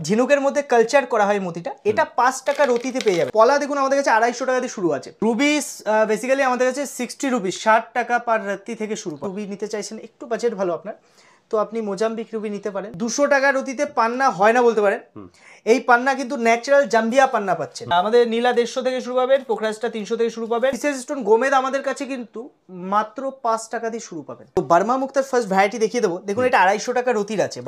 ঝিনুকের মধ্যে কালচার করা হয় মতিটা, এটা 5 টাকা রতিতে পেয়ে যাবে। পলা দেখুন আমাদের কাছে 250 টাকা দিয়ে শুরু আছে। রুবি বেসিক্যালি আমাদের কাছে 60 রুপিস 60 টাকা পার রতি থেকে শুরু। রুবি নিতে চাইছেন একটু বাজেট ভালো আপনার, তো আপনি মোজাম্বিক রুবি নিতে পারেন। 200 টাকা রতিতে পান্না হয় না বলতে পারেন, এই পান্না কিন্তু ন্যাচারাল জাম্বিয়া পান্না পাচ্ছেন। আমাদের নীলা 150 থেকে শুরু পাবেন, পোখরাজটা 300 থেকে শুরু পাবেন। বিশেষ স্টোন গোমেদ আমাদের কাছে কিন্তু মাত্র 5 টাকা দিয়ে শুরু পাবেন। তো বার্মা মুক্তার ফার্স্ট ভ্যারাইটি দেখিয়ে দেবো। দেখুন এটা 250 টাকা রতির আছে।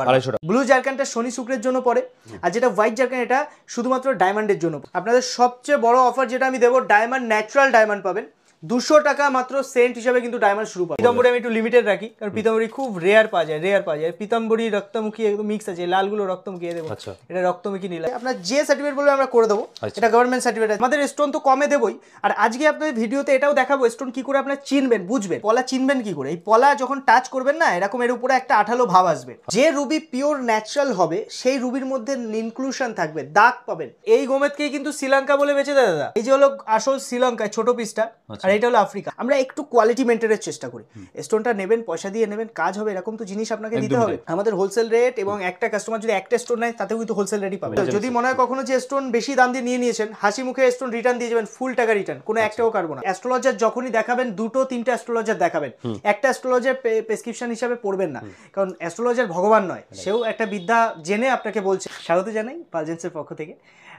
ব্লু জারকানটা শনি শুক্রের জন্য পড়ে, আর যেটা হোয়াইট জারকান এটা শুধুমাত্র ডায়মন্ডের জন্য। আপনাদের সবচেয়ে বড় অফার যেটা আমি দেবো, ডায়মন্ড ন্যাচারাল ডায়মন্ড পাবেন 200 টাকা মাত্র সেন্ট হিসাবে কিন্তু ডায়মন্ড শুরু পাবে। পিতাম্বরী আমি একটু লিমিটেড রাখি, কারণ পিতাম্বরী খুব রেয়ার পাওয়া যায়। পিতাম্বরী রক্তমুখী একদম মিক্স আছে, লালগুলো রক্তমুখী দেবো, এটা রক্তমুখী নীলা। আপনার যে সার্টিফিকেট বলবে আমরা করে দেবো, এটা গভর্নমেন্ট সার্টিফিকেট। আমাদের স্টোন তো কমে দেবই, আর আজকে আপনাদের ভিডিওতে এটাও দেখাবো স্টোন কি করে আপনার চিনবেন, বুঝবেন। পলা চিনবেন কি করে, এই পলা যখন টাচ করবেন না, এরকম এর উপরে একটা আঠালো ভাব আসবে। যে রুবি পিওর ন্যাচারাল হবে সেই রুবির মধ্যে ইনক্লুশন থাকবে, দাগ পাবেন। এই গোমেদকেই কিন্তু শ্রীলঙ্কা বলে বেঁচে দেয় দাদা। এই যে হলো আসল শ্রীলঙ্কা ছোট পিসটা, আর এটা হলো আফ্রিকা। আমরা একটু কোয়ালিটি মেনটেনের চেষ্টা করি। স্টোনটা নেবেন, পয়সা দিয়ে নেবেন, কাজ হবে, এরকম তো জিনিস আপনাকে দিতে হবে। আমাদের হোলসেল রেট, এবং একটা কাস্টমার যদি একটা স্টোন নেয় তাতেও কিন্তু হোলসেল রেটই পাবে। যদি মনে হয় কখনো যে স্টোন বেশি দাম দিয়ে নিয়ে নিয়েছেন, হাসি মুখে স্টোন রিটার্ন দিয়ে যাবেন, ফুল টাকা রিটার্ন, কোনো একটাও কাটবো না। অ্যাস্ট্রোলজার যখনই দেখাবেন, 2-3টা অ্যাস্ট্রোলজার দেখাবেন, একটা অ্যাস্ট্রোলজার প্রেসক্রিপশন হিসাবে পড়বেন না, কারণ অ্যাস্ট্রোলজার ভগবান নয়, সেও একটা বিদ্যা জেনে আপনাকে বলছে। স্বাগত জানাই পালজেন্সের পক্ষ থেকে।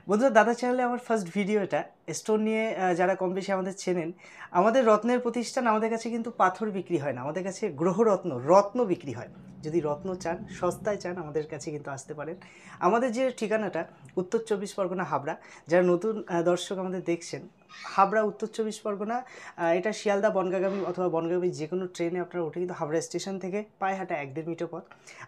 বন্ধুরা, দাদা চ্যানেলে আমার ফার্স্ট ভিডিও এটা। স্টোন নিয়ে যারা কম বেশি আমাদের চেনেন, আমাদের রত্নের প্রতিষ্ঠান, আমাদের কাছে কিন্তু পাথর বিক্রি হয় না, আমাদের কাছে রত্ন বিক্রি হয়। যদি রত্ন চান, সস্তায় চান, আমাদের কাছে কিন্তু আসতে পারেন। আমাদের যে ঠিকানাটা উত্তর 24 পরগনা হাবড়া। যারা নতুন দর্শক আমাদের দেখছেন, হাবড়া উত্তর 24 পরগনা, এটা শিয়ালদা বনগাগামী অথবা বনগাগামী যে কোনো ট্রেনে আপনারা উঠে কিন্তু হাবড়া স্টেশন থেকে পায়ে হাঁটা 1-1.5 মিটার পথ।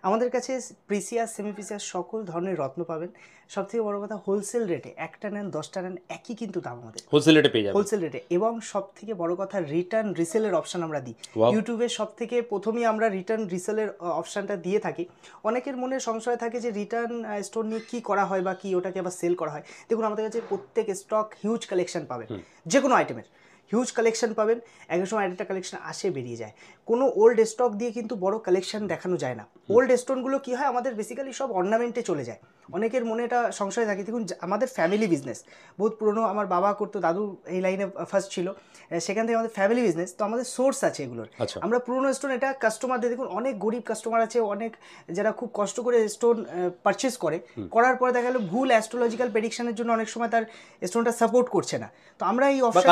আমাদের কাছে প্রিসিয়াস, সেমি প্রিসিয়াস সকল ধরনের রত্ন পাবেন। সবথেকে বড় কথা, হোলসেল রেটে, একটা নেন 10টা নেন, একই কিন্তু দাম আমাদের হোলসেল রেটে পেয়ে যাবেন, হোলসেল রেটে। এবং সবথেকে বড় কথা, রিটার্ন রিসেলের অপশন আমরা দিই। ইউটিউবে সবথেকে প্রথমেই আমরা রিটার্ন রিসেলের অপশনটা দিয়ে থাকি। অনেকের মনে সংশয় থাকে যে রিটার্ন স্টোন নিয়ে কী করা হয় বা কি ওটাকে আবার সেল করা হয়। দেখুন, আমাদের কাছে প্রত্যেক স্টক হিউজ কালেকশন পাবেন, যে কোনো আইটেমের হিউজ কালেকশন পাবেন। এক সময় একটা কালেকশন আসে বেরিয়ে যায়, কোনো ওল্ড স্টক দিয়ে কিন্তু বড় কালেকশন দেখানো যায় না। ওল্ড স্টোনগুলো কী হয়, আমাদের বেসিক্যালি সব অর্নামেন্টে চলে যায়। অনেকের মনে এটা সংশয় থাকে। দেখুন, আমাদের ফ্যামিলি বিজনেস বহুত পুরনো, আমার বাবা করতো, দাদু এই লাইনে ফার্স্ট ছিল, সেখান থেকে আমাদের ফ্যামিলি বিজনেস, তো আমাদের সোর্স আছে এগুলোর। আমরা পুরনো স্টোন এটা কাস্টমারদের, দেখুন অনেক গরিব কাস্টমার আছে, অনেক যারা খুব কষ্ট করে স্টোন পারচেস করার পরে দেখা গেলো ভুল অ্যাস্ট্রোলজিক্যাল প্রেডিকশনের জন্য অনেক সময় তার স্টোনটা সাপোর্ট করছে না, তো আমরা এই অপশন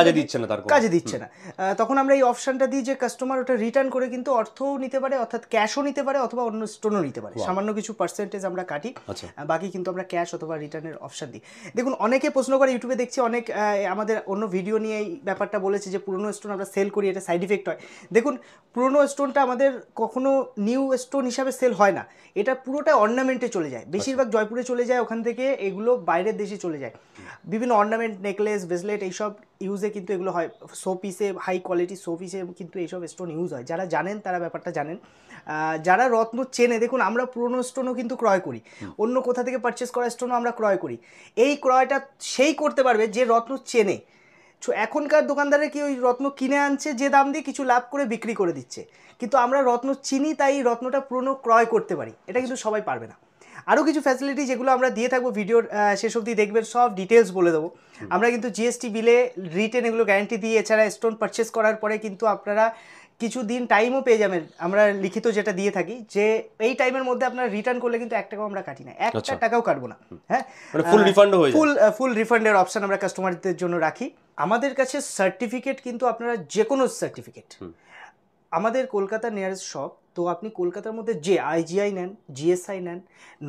কাজে দিচ্ছে না, তখন আমরা এই অপশনটা দিই যে কাস্টমার ওটা রিটার্ন করে কিন্তু অর্থও নিতে পারে, অর্থাৎ ক্যাশও নিতে পারে অথবা অন্য স্টোনও নিতে পারে। সামান্য কিছু পার্সেন্টেজ আমরা কাটি, বাকি কিন্তু আমরা ক্যাশ অথবা রিটার্নের অপশন দিই। দেখুন, অনেকে প্রশ্ন করে, ইউটিউবে দেখছি অনেক আমাদের অন্য ভিডিও নিয়ে এই ব্যাপারটা বলেছে যে পুরনো স্টোন আমরা সেল করি, এটা সাইড ইফেক্ট হয়। দেখুন, পুরনো স্টোনটা আমাদের কখনো নিউ স্টোন হিসাবে সেল হয় না, এটা পুরোটা অর্নামেন্টে চলে যায়। বেশিরভাগ জয়পুরে চলে যায়, ওখান থেকে এগুলো বাইরের দেশে চলে যায়। বিভিন্ন অর্নামেন্ট, নেকলেস, ব্রেসলেট এইসব ইউজে কিন্তু এগুলো হয়। শো পিসে, হাই কোয়ালিটি শো পিসে কিন্তু এইসব স্টোন ইউজ হয়। যারা জানেন তারা ব্যাপারটা জানেন, যারা রত্ন চেনে। দেখুন, আমরা পুরনো স্টোনও কিন্তু ক্রয় করি, অন্য কোথা থেকে পারচেস করা স্টোনও আমরা ক্রয় করি। এই ক্রয়টা সেই করতে পারবে যে রত্ন চেনে। এখনকার দোকানদারে কি ওই রত্ন কিনে আনছে যে দাম দিয়ে, কিছু লাভ করে বিক্রি করে দিচ্ছে, কিন্তু আমরা রত্ন চিনি, তাই রত্নটা পুরনো ক্রয় করতে পারি। এটা কিন্তু সবাই পারবে না। আরও কিছু ফ্যাসিলিটি যেগুলো আমরা দিয়ে থাকবো, ভিডিওর শেষ অবধি দেখবেন, সব ডিটেলস বলে দেবো। আমরা কিন্তু জিএসটি বিলে রিটেন এগুলো গ্যারান্টি দিই। এছাড়া স্টোন পারচেস করার পরে কিন্তু আপনারা কিছু দিন টাইমও পেয়ে যাবেন, আমরা লিখিত যেটা দিয়ে থাকি, যে এই টাইমের মধ্যে আপনারা রিটার্ন করলে কিন্তু 1 টাকাও আমরা কাটি না, 1 টাকাও কাটবো না। হ্যাঁ, ফুল রিফান্ডের অপশন আমরা কাস্টমারদের জন্য রাখি। আমাদের কাছে সার্টিফিকেট কিন্তু আপনারা যে কোনো সার্টিফিকেট, আমাদের কলকাতার নিয়ারেস্ট শপ, তো আপনি কলকাতার মধ্যে যে আইজিআই নেন, জিএসআই নেন,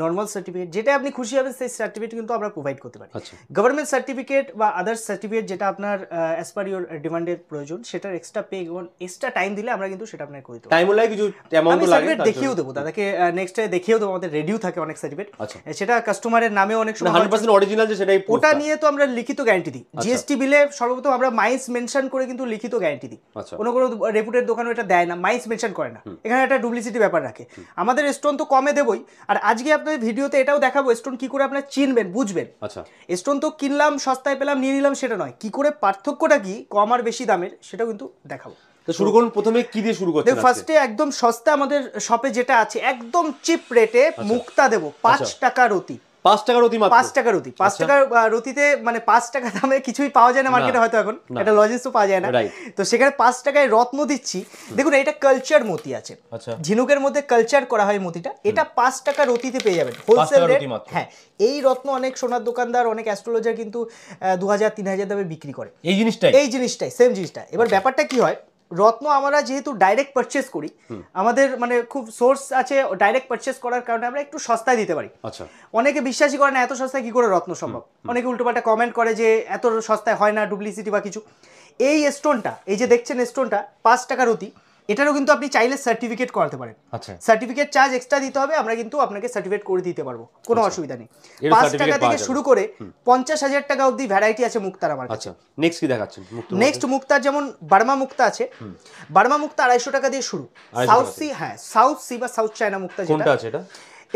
নর্মাল সার্টিফিকেট, যেটা আপনি খুশি হবেন সেই সার্টিফিকেট কিন্তু আমরা প্রোভাইড করতে পারি। গভর্নমেন্ট সার্টিফিকেট বা আদার্স সার্টিফিকেট যেটা আপনার অ্যাজ পার ইউর ডিমান্ডের প্রয়োজন, সেটার এক্সট্রা পে এবং এক্সট্রা টাইম দিলে আমরা কিন্তু সেটা আপনাকে করে দেবো। টাইম লাগে কিছু অ্যামাউন্ট লাগে, সার্টিফিকেট দেখিয়েও দেবো দাদাকে, নেক্সট ডে দেখিয়েও দেবো। আমাদের রেডিও থাকে অনেক সার্টিফিকেট, সেটা কাস্টমারের নামে অনেক সময় 100% অরিজিনাল, যে সেটাই ওটা নিয়ে তো আমরা লিখিত গ্যারান্টি দিই। জিএসটি বিলে সর্বপ্রথম আমরা মাইন্স মেনশন করে কিন্তু লিখিত গ্যারান্টি দিই। কোনো রেপুটেড দোকানে এটা দেয় না, মাইন্স মেনশন করে না, এখানে একটা ডুপ্লিসিটি ব্যাপার রাখে। আমাদের স্টোন তো কমে দেবই, আর আজকে আপনাদের ভিডিওতে এটাও দেখাবো স্টোন কি করে আপনারা চিনবেন, বুঝবেন। স্টোন তো কিনলাম, সস্তায় পেলাম, নিয়ে নিলাম, সেটা নয়, কি করে পার্থক্যটা কি কম আর বেশি দামের সেটাও কিন্তু দেখাবো। তো শুরু করুন, প্রথমে কি দিয়ে শুরু করছেন? ফার্স্টে একদম সস্তা আমাদের শপে যেটা আছে, একদম চিপ রেটে মুক্তা দেবো, 5 টাকা রতি। 5 টাকা রতি মাত্র, 5 টাকা রতি, 5 টাকা রতিতে মানে 5 টাকা দামে কিছুই পাওয়া যায় না মার্কেটে হয়তো এখন, এটা লজেন্সও পাওয়া যায় না, তো সেখানে 5 টাকায় রত্ন দিচ্ছি। দেখুন এটা কালচার মতি আছে, ঝিনুকের মধ্যে কালচার করা হয় মতিটা, এটা 5 টাকা রতিতে পেয়ে যাবেন হোলসেল রেট। হ্যাঁ, এই রত্ন অনেক সোনার দোকানদার, অনেক অ্যাস্ট্রোলজার কিন্তু 2000-3000 দামে বিক্রি করে এই জিনিসটাই সেম জিনিসটা। এবার ব্যাপারটা কি হয়, রত্ন আমরা যেহেতু ডাইরেক্ট পারচেজ করি, আমাদের মানে খুব সোর্স আছে ডাইরেক্ট পারচেজ করার কারণে আমরা একটু সস্তায় দিতে পারি। অনেকে বিশ্বাসই করে না এত সস্তায় কি করে রত্ন সম্ভব, অনেকে উল্টোপাল্টা কমেন্ট করে যে এত সস্তায় হয় না, ডুপ্লিসিটি বা কিছু। এই স্টোনটা, এই যে দেখছেন স্টোনটা 5 টাকা রতি, এটারও কিন্তু আপনি চাইলে সার্টিফিকেট করাতে পারেন। সার্টিফিকেট চার্জ এক্সট্রা দিতে হবে, আমরা কিন্তু আপনাকে সার্টিফিকেট করে দিতে পারবো, কোনো অসুবিধা নেই। 5 টাকা থেকে শুরু করে 50,000 টাকা অবধি ভ্যারাইটি আছে মুক্তার আমার কাছে। নেক্সট কি দেখাচ্ছেন? নেক্সট মুক্তার যেমন বার্মা মুক্তা আছে, বার্মা মুক্তা 250 টাকা দিয়ে শুরু। সাউথ সি, হ্যাঁ সাউথ সি বা সাউথ চায়না মুক্তা যেটা আছে,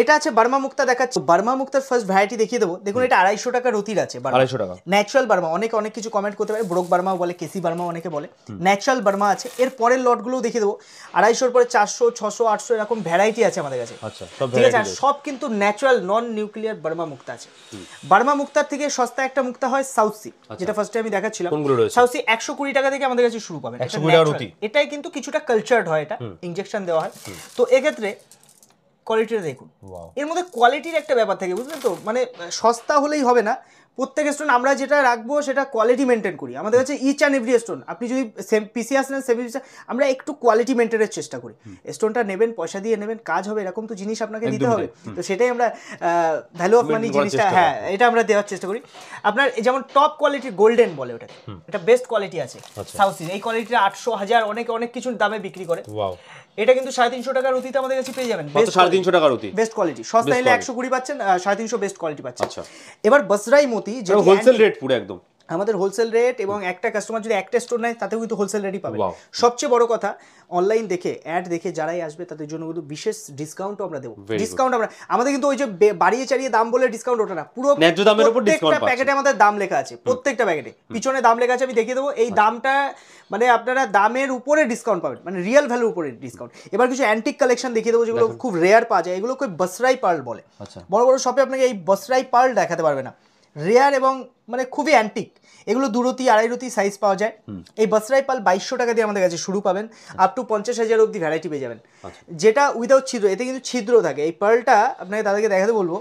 এটা আছে বার্মা মুক্তা দেখাচ্ছে। বার্মা মুক্তার ফার্স্ট ভ্যারাইটি দেখিয়ে দেবো। দেখুন এটা 250 টাকা রতির আছে, 250 টাকা ন্যাচারাল বার্মা। অনেক কিছু কমেন্ট করতে পারে, ব্রোক বার্মাও বলে, কেসি বার্মা অনেকে বলে, ন্যাচারাল বার্মা আছে। এর পরের লটগুলোও দেখিয়ে দেবো। 250 পরে 400, 600, 800 এরকম ভ্যারাইটি আছে আমাদের কাছে, ঠিক আছে। সব কিন্তু ন্যাচারাল নন নিউক্লিয়ার বার্মা মুক্তা আছে। বার্মা মুক্তার থেকে সস্তা একটা মুক্তা হয় সাউথ সি, যেটা ফার্স্টে আমি দেখাচ্ছিলাম। সাউথ সি 120 টাকা থেকে আমাদের কাছে শুরু পাবেন। এটাই কিন্তু কিছুটা কালচার্ড হয়, এটা ইনজেকশন দেওয়া হয়। তো এক্ষেত্রে কোয়ালিটিটা দেখুন, এর মধ্যে কোয়ালিটির একটা ব্যাপার থাকে, বুঝলেন তো। মানে সস্তা হলেই হবে না, প্রত্যেক স্টোন আমরা যেটা রাখবো সেটা কোয়ালিটি মেনটেন করি। আমাদের কাছে ইচ অ্যান্ড এভরি স্টোন, আপনি যদি পিসিএস নেন, সেমি আমরা একটু কোয়ালিটি মেনটেনের চেষ্টা করি। স্টোনটা নেবেন, পয়সা দিয়ে নেবেন, কাজ হবে, এরকম তো জিনিস আপনাকে দিতে হবে। তো সেটাই আমরা ভ্যালু অফ মানি জিনিসটা, হ্যাঁ এটা আমরা দেওয়ার চেষ্টা করি। আপনার যেমন টপ কোয়ালিটির গোল্ডেন বলে ওটা, এটা বেস্ট কোয়ালিটি আছে সাউথ সি। এই কোয়ালিটিটা 800, 1000 অনেক কিছু দামে বিক্রি করে। এটা কিন্তু 350 টাকা রতিতে আমাদের কাছে পেয়ে যাবেন। 350 টাকা রতি বেস্ট কোয়ালিটি, সস্তা হলে 120 পাচ্ছেন, 350 বেস্ট কোয়ালিটি পাচ্ছেন। এবার বসরাই মতি যে হোলসেল রেট পুরো একদম আমাদের হোলসেল রেট, এবং একটা কাস্টমার যদি একটা স্টোর নেয় তাতেও কিন্তু হোলসেল রেটই পাবে। সবচেয়ে বড় কথা, অনলাইন দেখে অ্যাড দেখে যারাই আসবে তাদের জন্য কিন্তু বিশেষ ডিসকাউন্টও আমরা দেবো। ডিসকাউন্ট আমাদের কিন্তু ওই যে বাড়িয়ে চাড়িয়ে দাম বলে ডিসকাউন্ট ওঠে না, পুরো ন্যায্য দামের উপর ডিসকাউন্ট পাচ্ছেন। প্যাকেটে আমাদের দাম লেখা আছে, প্রত্যেকটা প্যাকেটে পিছনে দাম লেখা আছে, আমি দেখিয়ে দেবো। এই দামটা মানে আপনারা দামের উপরে ডিসকাউন্ট পাবেন, মানে রিয়েল ভ্যালুর উপরে ডিসকাউন্ট। এবার কিছু অ্যান্টিক কালেকশন দেখিয়ে দেবো যেগুলো খুব রেয়ার পাওয়া যায়। এগুলো বসরাই পার্ল বলে, বড় বড় শপে আপনাকে এই বসরাই পার্ল দেখাতে পারবে না, রেয়ার এবং মানে খুবই অ্যান্টিক। এগুলো 2 রতি 2.5 রতি সাইজ পাওয়া যায়। এই বসরাই পাল 2200 টাকা দিয়ে আমাদের কাছে শুরু পাবেন, আপ টু 50,000 অবধি ভ্যারাইটি পেয়ে যাবেন, যেটা উইদাউট ছিদ্র। এতে কিন্তু ছিদ্র থাকে। এই পার্লটা আপনাকে তাদেরকে দেখাতে বলবো,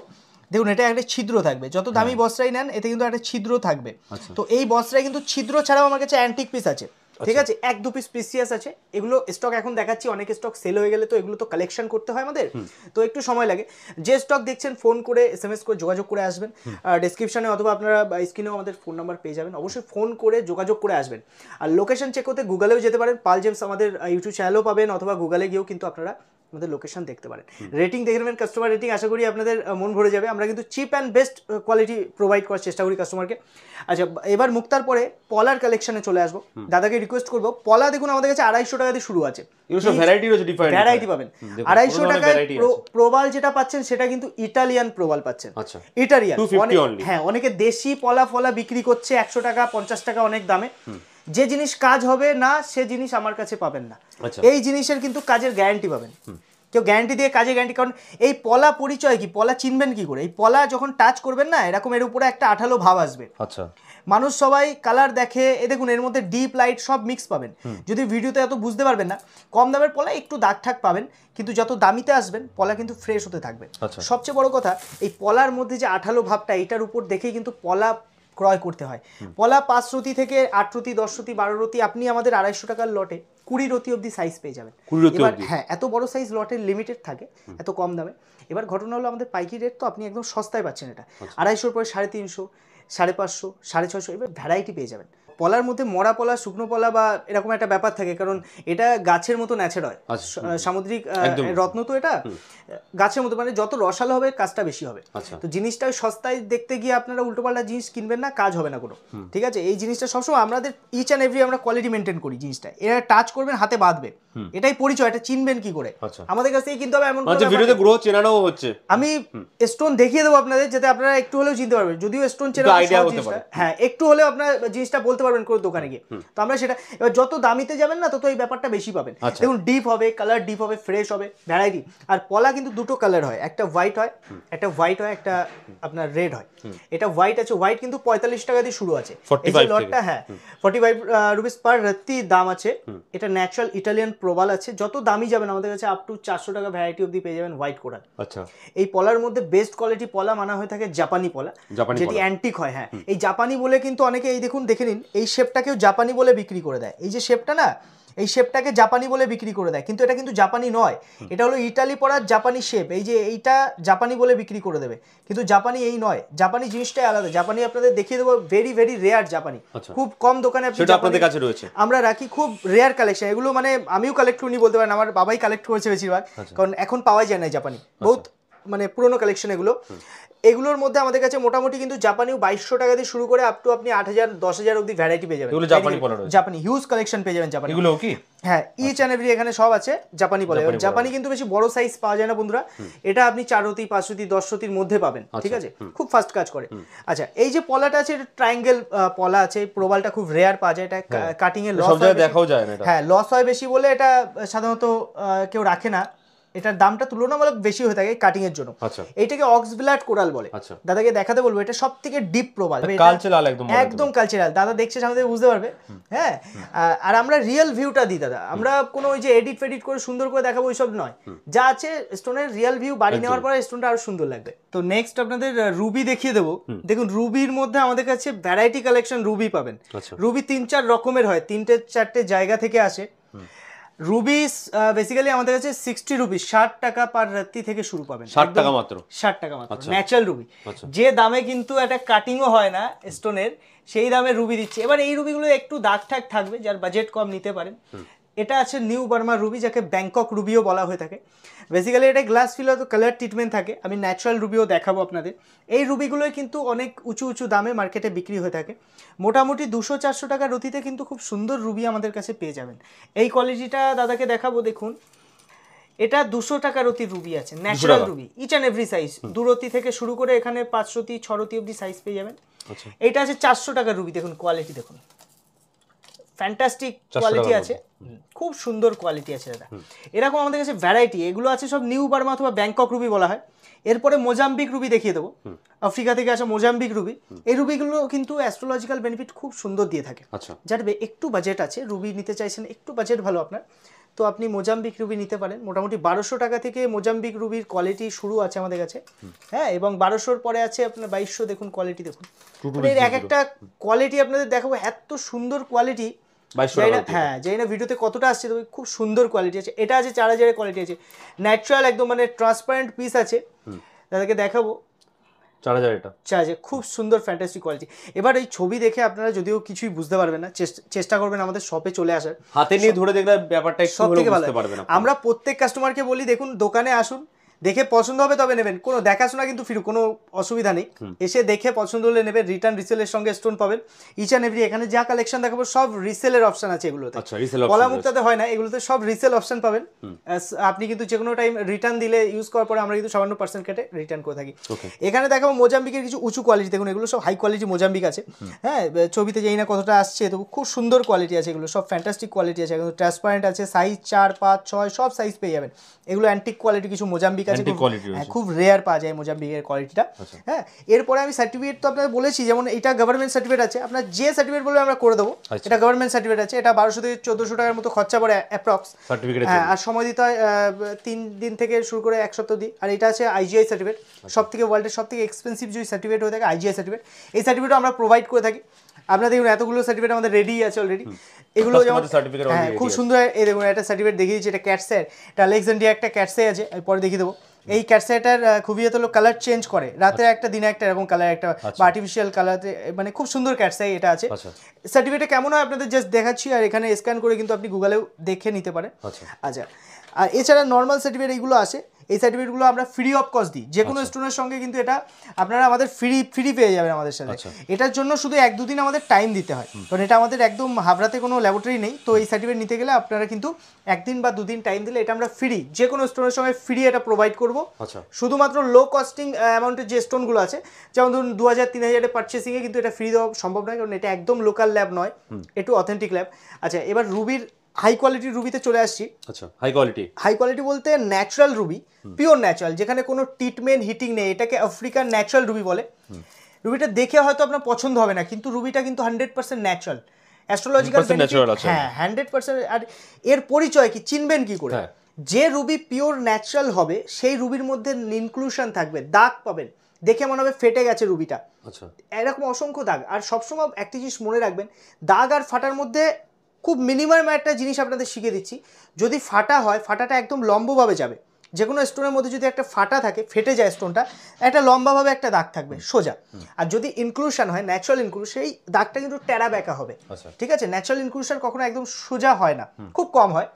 দেখুন এটা একটা ছিদ্র থাকবে, যত দামি বসরাই নেন এতে কিন্তু একটা ছিদ্র থাকবে। তো এই বসরাই কিন্তু ছিদ্র ছাড়াও আমার কাছে অ্যান্টিক পিস আছে, ঠিক আছে, 1-2 পিস প্রিসিয়াস আছে। এগুলো স্টক এখন দেখাচ্ছি, অনেক স্টক সেল হয়ে গেলে তো এগুলো তো কালেকশন করতে হয় আমাদের, তো একটু সময় লাগে। যে স্টক দেখছেন ফোন করে SMS করে যোগাযোগ করে আসবেন। ডেসক্রিপশনে অথবা আপনারা স্ক্রিনেও আমাদের ফোন নাম্বার পেয়ে যাবেন, অবশ্যই ফোন করে যোগাযোগ করে আসবেন। আর লোকেশন চেক করতে গুগলেও যেতে পারেন, পাল জেমস আমাদের ইউটিউব চ্যানেলও পাবেন, অথবা গুগলে গিয়েও কিন্তু আপনারা আমাদের লোকেশন দেখতে পারেন। রেটিং দেখে নেবেন, কাস্টমার রেটিং, আশা করি আপনাদের মন ভরে যাবে। আমরা কিন্তু chip and best quality provide করার চেষ্টা করি কাস্টমারকে। আচ্ছা, এবার মুক্তার পরে পলার কালেকশনে চলে আসবো। দাদাকে রিকোয়েস্ট করবো, পলা দেখুন আমাদের কাছে 250 টাকা দিয়ে শুরু আছে, ভ্যারাইটি পাবেন। 250 টাকায় প্রবাল যেটা পাচ্ছেন সেটা কিন্তু ইটালিয়ান প্রবাল পাচ্ছেন, ইটালিয়ান। হ্যাঁ, অনেকে দেশি পলা ফলা বিক্রি করছে 100 টাকা 50 টাকা অনেক দামে। যে জিনিস কাজ হবে না সে জিনিস আমার কাছে পাবেন না। এই জিনিসের কিন্তু কাজের গ্যারান্টি পাবেন, কেউ গ্যারান্টি দিয়ে কাজে গ্যারান্টি। কারণ এই পলা পরিচয় কি, পলা চিনবেন কি করে? এই পলা যখন টাচ করবেন না, এরকম এর উপরে একটা আঠালো ভাব আসবে। আচ্ছা, মানুষ সবাই কালার দেখে, এ দেখুন এর মধ্যে ডিপ লাইট সব মিক্স পাবেন। যদি ভিডিওতে এত বুঝতে পারবেন না, কম দামের পলা একটু দাগ ঠাক পাবেন, কিন্তু যত দামিতে আসবেন পলা কিন্তু ফ্রেশ হতে থাকবে। সবচেয়ে বড় কথা, এই পলার মধ্যে যে আঠালো ভাবটা, এটার উপর দেখেই কিন্তু পলা ক্রয় করতে হয়। পলা 5 রতি থেকে 8 রতি, 10 রতি, 12 রতি, আপনি আমাদের 250 টাকার লটে 20 রতি অবধি সাইজ পেয়ে যাবেন। এবার হ্যাঁ, এত বড় সাইজ লটের লিমিটেড থাকে এত কম দামে। এবার ঘটনা হলো, আমাদের পাইকারি রেট তো আপনি একদম সস্তায় পাচ্ছেন। এটা 250 পরে 350, 550, 650, এবার ভ্যারাইটি পেয়ে যাবেন। পলার মধ্যে মরা পলা, শুকনো পলা বা এরকম একটা ব্যাপার থাকে, কারণ এটা গাছের মতো ন্যাচার হয়, সামুদ্রিক রত্ন তো এটা গাছের মতো, মানে যত রসালো হবে কাজটা বেশি হবে। তো জিনিসটা সস্তায় দেখতে গিয়ে আপনারা উল্টোপাল্টা জিনিস কিনবেন না, কাজ হবে না কোনো, ঠিক আছে। এই জিনিসটা সবসময় আমাদের ইচ অ্যান্ড এভরি আমরা কোয়ালিটি মেনটেন করি। জিনিসটা এরা টাচ করবেন, হাতে বাঁধবে, এটাই পরিচয়। এটা চিনবেন কি করে? আমাদের কাছ থেকে কিনতে হবে এমন ভিডিওতে গ্রো চেনানো হচ্ছে। আমি স্টোন দেখিয়ে দেবো আপনাদের, যাতে আপনারা একটু হলেও চিনতে পারবেন। যদিও স্টোন চেনা, হ্যাঁ একটু হলেও আপনারা জিনিসটা বলতে পারবেন পারবেন কোনো দোকানে গিয়ে। তো আমরা সেটা এবার যত দামিতে যাবেন না তত এই ব্যাপারটা বেশি পাবেন। দেখুন ডিপ হবে, কালার ডিপ হবে, ফ্রেশ হবে, ভ্যারাইটি। আর পলা কিন্তু দুটো কালার হয়, একটা হোয়াইট হয়, একটা আপনার রেড হয়। এটা হোয়াইট আছে, হোয়াইট কিন্তু 45 টাকা দিয়ে শুরু আছে এই যে লটটা। হ্যাঁ 45 রুপিস পার রাত্রি দাম আছে। এটা ন্যাচারাল ইটালিয়ান প্রবাল আছে। যত দামি যাবেন আমাদের কাছে আপ টু 400 টাকা ভ্যারাইটি অবধি পেয়ে যাবেন হোয়াইট কোরাল। আচ্ছা, এই পলার মধ্যে বেস্ট কোয়ালিটি পলা মানা হয়ে থাকে জাপানি পলা, যেটি অ্যান্টিক হয়। হ্যাঁ এই জাপানি বলে কিন্তু অনেকে এই দেখুন দেখে নিন, এই শেপটাকেও জাপানি বলে বিক্রি করে দেয়। এই যে শেপটা না, এই শেপটাকে জাপানি বলে বিক্রি করে দেয়, কিন্তু এটা কিন্তু জাপানি নয়, এটা হলো ইটালি পড়ার জাপানি শেপ। এই যে এইটা জাপানি বলে বিক্রি করে দেবে, কিন্তু জাপানি এই নয়, জাপানি জিনিসটাই আলাদা। জাপানি আপনাদের দেখিয়ে দেবো, ভেরি ভেরি রেয়ার জাপানি, খুব কম দোকানে আপনাদের কাছে রয়েছে। আমরা রাখি, খুব রেয়ার কালেকশন এগুলো। মানে আমিও কালেক্ট করিনি বলতে পারেন, আমার বাবাই কালেক্ট করেছে বেশিরভাগ, কারণ এখন পাওয়া যায় না জাপানি, বহুত মানে পুরোনো কালেকশন এগুলো। এগুলোর মধ্যে আমাদের কাছে মোটামুটি কিন্তু জাপানিও 2200 টাকা দিয়ে শুরু করে আপ টু আপনি 8000 10,000 অবধি ভ্যারাইটি পেয়ে যাবেন। জাপানি হিউজ কালেকশন পেয়ে যাবেন জাপানি। এগুলো কি? হ্যাঁ ইচ অ্যান্ড এভরি এখানে সব আছে জাপানি পলা। জাপানি কিন্তু বেশি বড় সাইজ পাওয়া যায় না বন্ধুরা, এটা আপনি 4 রতি 5 রতি 10 রতির মধ্যে পাবেন, ঠিক আছে, খুব ফাস্ট কাজ করে। আচ্ছা এই যে পলাটা আছে, এটা ট্রায়াঙ্গেল পলা আছে, প্রবালটা খুব রেয়ার পাওয়া যায়, এটা কাটিং এর লস হয়, দেখাও যায় না। হ্যাঁ লস হয় বেশি বলে এটা সাধারণত কেউ রাখে না, এটার দামটা তুলনামূলক বেশি হয়ে থাকে কাটিং এর জন্য। এইটাকে অক্সব্লাড কোরাল বলে। দাদাকে দেখাতে বলবো, এটা সবথেকে ডিপ প্রবাল, কালচারাল, একদম কালচারাল। দাদা দেখছে সামনে থেকে বুঝতে পারবে। হ্যাঁ আর আমরা রিয়েল ভিউটা দিই দাদা, আমরা কোনো ওই যে এডিট ফেডিট করে সুন্দর করে দেখাবো ওইসব নয়, যা আছে স্টোনের রিয়েল ভিউ। বাড়ি নেওয়ার পরে স্টোনটা আরো সুন্দর লাগবে। তো নেক্সট আপনাদের রুবি দেখিয়ে দেবো। দেখুন রুবির মধ্যে আমাদের কাছে ভ্যারাইটি কালেকশন রুবি পাবেন। রুবি 3-4 রকমের হয়, 3-4টে জায়গা থেকে আসে। রুবি বেসিক্যালি আমাদের কাছে 60 রুপিস, 60 টাকা পার রাত্রি থেকে শুরু পাবেন। 60 টাকা মাত্র, 60 টাকা মাত্র ন্যাচারাল রুবি। যে দামে কিন্তু একটা কাটিংও হয় না স্টোনের, সেই দামে রুবি দিচ্ছে। এবার এই রুবিগুলো একটু দাগ ঠাক থাকবে, যার বাজেট কম নিতে পারেন। এটা আছে নিউ বার্মা রুবি, যাকে ব্যাংকক রুবিও বলা হয়ে থাকে। বেসিক্যালি এটা গ্লাস ফিল হয়তো কালার ট্রিটমেন্ট থাকে। আমি ন্যাচারাল রুবিও দেখাবো আপনাদের। এই রুবিগুলোই কিন্তু অনেক উঁচু উঁচু দামে মার্কেটে বিক্রি হয়ে থাকে। মোটামুটি 200-400 টাকা রতিতে কিন্তু খুব সুন্দর রুবি আমাদের কাছে পেয়ে যাবেন। এই কোয়ালিটিটা দাদাকে দেখাবো, দেখুন এটা 200 টাকা রতির রুবি আছে, natural ruby, each and every size, 2 রতি থেকে শুরু করে এখানে 5 রতি 6 রতি অবধি সাইজ পেয়ে যাবেন। এটা আছে 400 টাকার রুবি, দেখুন কোয়ালিটি দেখুন, ফ্যান্টাস্টিক কোয়ালিটি আছে, খুব সুন্দর কোয়ালিটি আছে দাদা। এরকম আমাদের কাছে ভ্যারাইটি, এগুলো আছে সব নিউ বার্মা অথবা ব্যাংকক রুবি বলা হয়। এরপরে মোজাম্বিক রুবি দেখিয়ে দেবো, আফ্রিকা থেকে আসা মোজাম্বিক রুবি। এই রুবিগুলো কিন্তু অ্যাস্ট্রোলজিক্যাল বেনিফিট খুব সুন্দর দিয়ে থাকে। যার একটু বাজেট আছে, রুবি নিতে চাইছেন, একটু বাজেট ভালো আপনার, তো আপনি মোজাম্বিক রুবি নিতে পারেন। মোটামুটি 1200 টাকা থেকে মোজাম্বিক রুবির কোয়ালিটি শুরু আছে আমাদের কাছে। হ্যাঁ এবং 1200-র পরে আছে আপনার 2200। দেখুন কোয়ালিটি দেখুন, এর এক একটা কোয়ালিটি আপনাদের দেখাবো, এত সুন্দর কোয়ালিটি। হ্যাঁ জানি না ভিডিওতে কতটা আসছে, তবে খুব সুন্দর কোয়ালিটি আছে। এটা আছে 4000-এর কোয়ালিটি আছে, ন্যাচারাল একদম মানে ট্রান্সপারেন্ট পিস আছে, দাদাকে দেখাবো। 4000 এটা 4000, খুব সুন্দর ফ্যান্টাস্টিক কোয়ালিটি। এবার এই ছবি দেখে আপনারা যদিও কিছুই বুঝতে পারবেন না, চেষ্টা করবেন আমাদের শপে চলে আসার, হাতে নিয়ে ধরে দেখলে ব্যাপারটা একটু বুঝতে পারবেন। আমরা প্রত্যেক কাস্টমারকে বলি দেখুন দোকানে আসুন, দেখে পছন্দ হবে তবে নেবেন, কোনো দেখাশোনা কিন্তু ফ্রি, কোনো অসুবিধা নেই। এসে দেখে পছন্দ হলে নেবেন, রিটার্ন রিসেলের সঙ্গে স্টোন পাবেন। ইচ অ্যান্ড এভরি এখানে যা কালেকশন দেখাবো সব রিসেলের অপশন আছে এগুলোতে, পলামুক্তাতে হয় না, এগুলোতে সব রিসেল অপশন পাবেন। আপনি কিন্তু যে কোনো টাইম রিটার্ন দিলে ইউজ করার পরে আমরা কিন্তু 57% কেটে রিটার্ন করে থাকি। এখানে দেখাবো মোজাম্বিকের কিছু উঁচু কোয়ালিটি, দেখুন এগুলো সব হাই কোয়ালিটি মোজাম্বিক আছে। হ্যাঁ ছবিতে যেই না কতটা আসছে, তো খুব সুন্দর কোয়ালিটি আছে, এগুলো সব ফ্যান্টাস্টিক কোয়ালিটি আছে, একদম ট্রান্সপারেন্ট আছে, সাইজ 4, 5, 6 সব সাইজ পেয়ে যাবেন। এগুলো অ্যান্টিক কোয়ালিটি কিছু মোজাম্বিক আছে, খুব রেয়ার পাওয়া যায় মোজাম্বিকের কোয়ালিটিটা। হ্যাঁ এরপরে আমি সার্টিফিকেট তো আপনাদের বলেছি, যেমন এটা গভর্নমেন্ট সার্টিফিকেট আছে, আপনার যে সার্টিফিকেট বলবে আমরা করে দেবো। এটা গভর্নমেন্ট সার্টিফিকেট আছে, এটা 1200 থেকে 1400 টাকার মতো খরচা পড়ে অ্যাপ্রক্স। হ্যাঁ আর সময় দিতে হয় 3 দিন থেকে শুরু করে 1 সপ্তাহ দিই। আর এটা আছে আইজিআই সার্টিফিকেট, সব থেকে ওয়ার্ল্ডের সব থেকে এক্সপেন্সিভ যে সার্টিফিকেট হয়ে থাকে আইজিআই সার্টিফিকেট। এই সার্টিফিকেট আমরা প্রোভাইড করে থাকি। আপনারা দেখুন এতগুলো সার্টিফিকেট আমাদের রেডি আছে অলরেডি। এগুলো যেমন হ্যাঁ খুব সুন্দর, এই দেখুন একটা সার্টিফিকেট দেখিয়ে দিচ্ছি, এটা ক্যাটসের, এটা আলেকজান্ড্রিয়া একটা ক্যাটসে আছে, আমি পরে দেখিয়ে দেবো। এই ক্যাটসেটার খুবই হলো কালার চেঞ্জ করে, রাতে একটা দিনে একটা এরকম কালার, একটা আর্টিফিশিয়াল কালারে, মানে খুব সুন্দর ক্যাটসাই এটা আছে। সার্টিফিকেট কেমন হয় আপনাদের জাস্ট দেখাচ্ছি, আর এখানে স্ক্যান করে কিন্তু আপনি গুগলেও দেখে নিতে পারেন। আচ্ছা আর এছাড়া নর্মাল সার্টিফিকেট এইগুলো আসে। এই সার্টিফিকেটগুলো আমরা ফ্রি অফ কস্ট দিই, যে কোনো স্টোনের সঙ্গে কিন্তু এটা আপনারা আমাদের ফ্রি পেয়ে যাবেন আমাদের সাথে। এটার জন্য শুধু 1-2 দিন আমাদের টাইম দিতে হয়, কারণ এটা আমাদের একদম হাবড়াতে কোনো ল্যাবরেটরি নেই। তো এই সার্টিফিকেট নিতে গেলে আপনারা কিন্তু 1 দিন বা 2 দিন টাইম দিলে এটা আমরা ফ্রি, যে কোনো স্টোনের সঙ্গে ফ্রি এটা প্রোভাইড করবো। শুধুমাত্র লো কস্টিং অ্যামাউন্টের যে স্টোনগুলো আছে, যেমন ধরুন 2000-3000 পারচেসিংয়ে কিন্তু এটা ফ্রি দেওয়া সম্ভব নয়, কারণ এটা একদম লোকাল ল্যাব নয়, একটু অথেন্টিক ল্যাব। আচ্ছা, এবার রুবির হাই কোয়ালিটির রুবিতে চলে আসছি। আচ্ছা, হাই কোয়ালিটি বলতে ন্যাচারাল রুবি, পিওর ন্যাচারাল, যেখানে কোনো ট্রিটমেন্ট হিটিং নেই, এটাকে আফ্রিকান ন্যাচারাল রুবি বলে। রুবিটা দেখে হয়তো আপনার পছন্দ হবে না, কিন্তু রুবিটা কিন্তু 100% ন্যাচারাল, অ্যাস্ট্রোলজিক্যাল হ্যাঁ 100%। আর এর পরিচয় কি, চিনবেন কি করে? যে রুবি পিওর ন্যাচারাল হবে সেই রুবির মধ্যে ইনক্লুশন থাকবে, দাগ পাবেন, দেখে মনে হবে ফেটে গেছে রুবিটা, এরকম অসংখ্য দাগ। আর সবসময় একটি জিনিস মনে রাখবেন, দাগ আর ফাটার মধ্যে খুব মিনিমাম একটা জিনিস আপনাদের শিখিয়ে দিচ্ছি, যদি ফাটা হয় ফাটাটা একদম লম্বভাবে যাবে। যে কোনো স্টোনের মধ্যে যদি একটা ফাটা থাকে, ফেটে যায় স্টোনটা, একটা লম্বাভাবে একটা দাগ থাকবে সোজা। আর যদি ইনক্লুশন হয়, ন্যাচারাল ইনক্লুশন, সেই দাগটা কিন্তু টেরা বেঁকা হবে, ঠিক আছে? ন্যাচারাল ইনক্লুশন কখনো একদম সোজা হয় না, খুব কম হয়,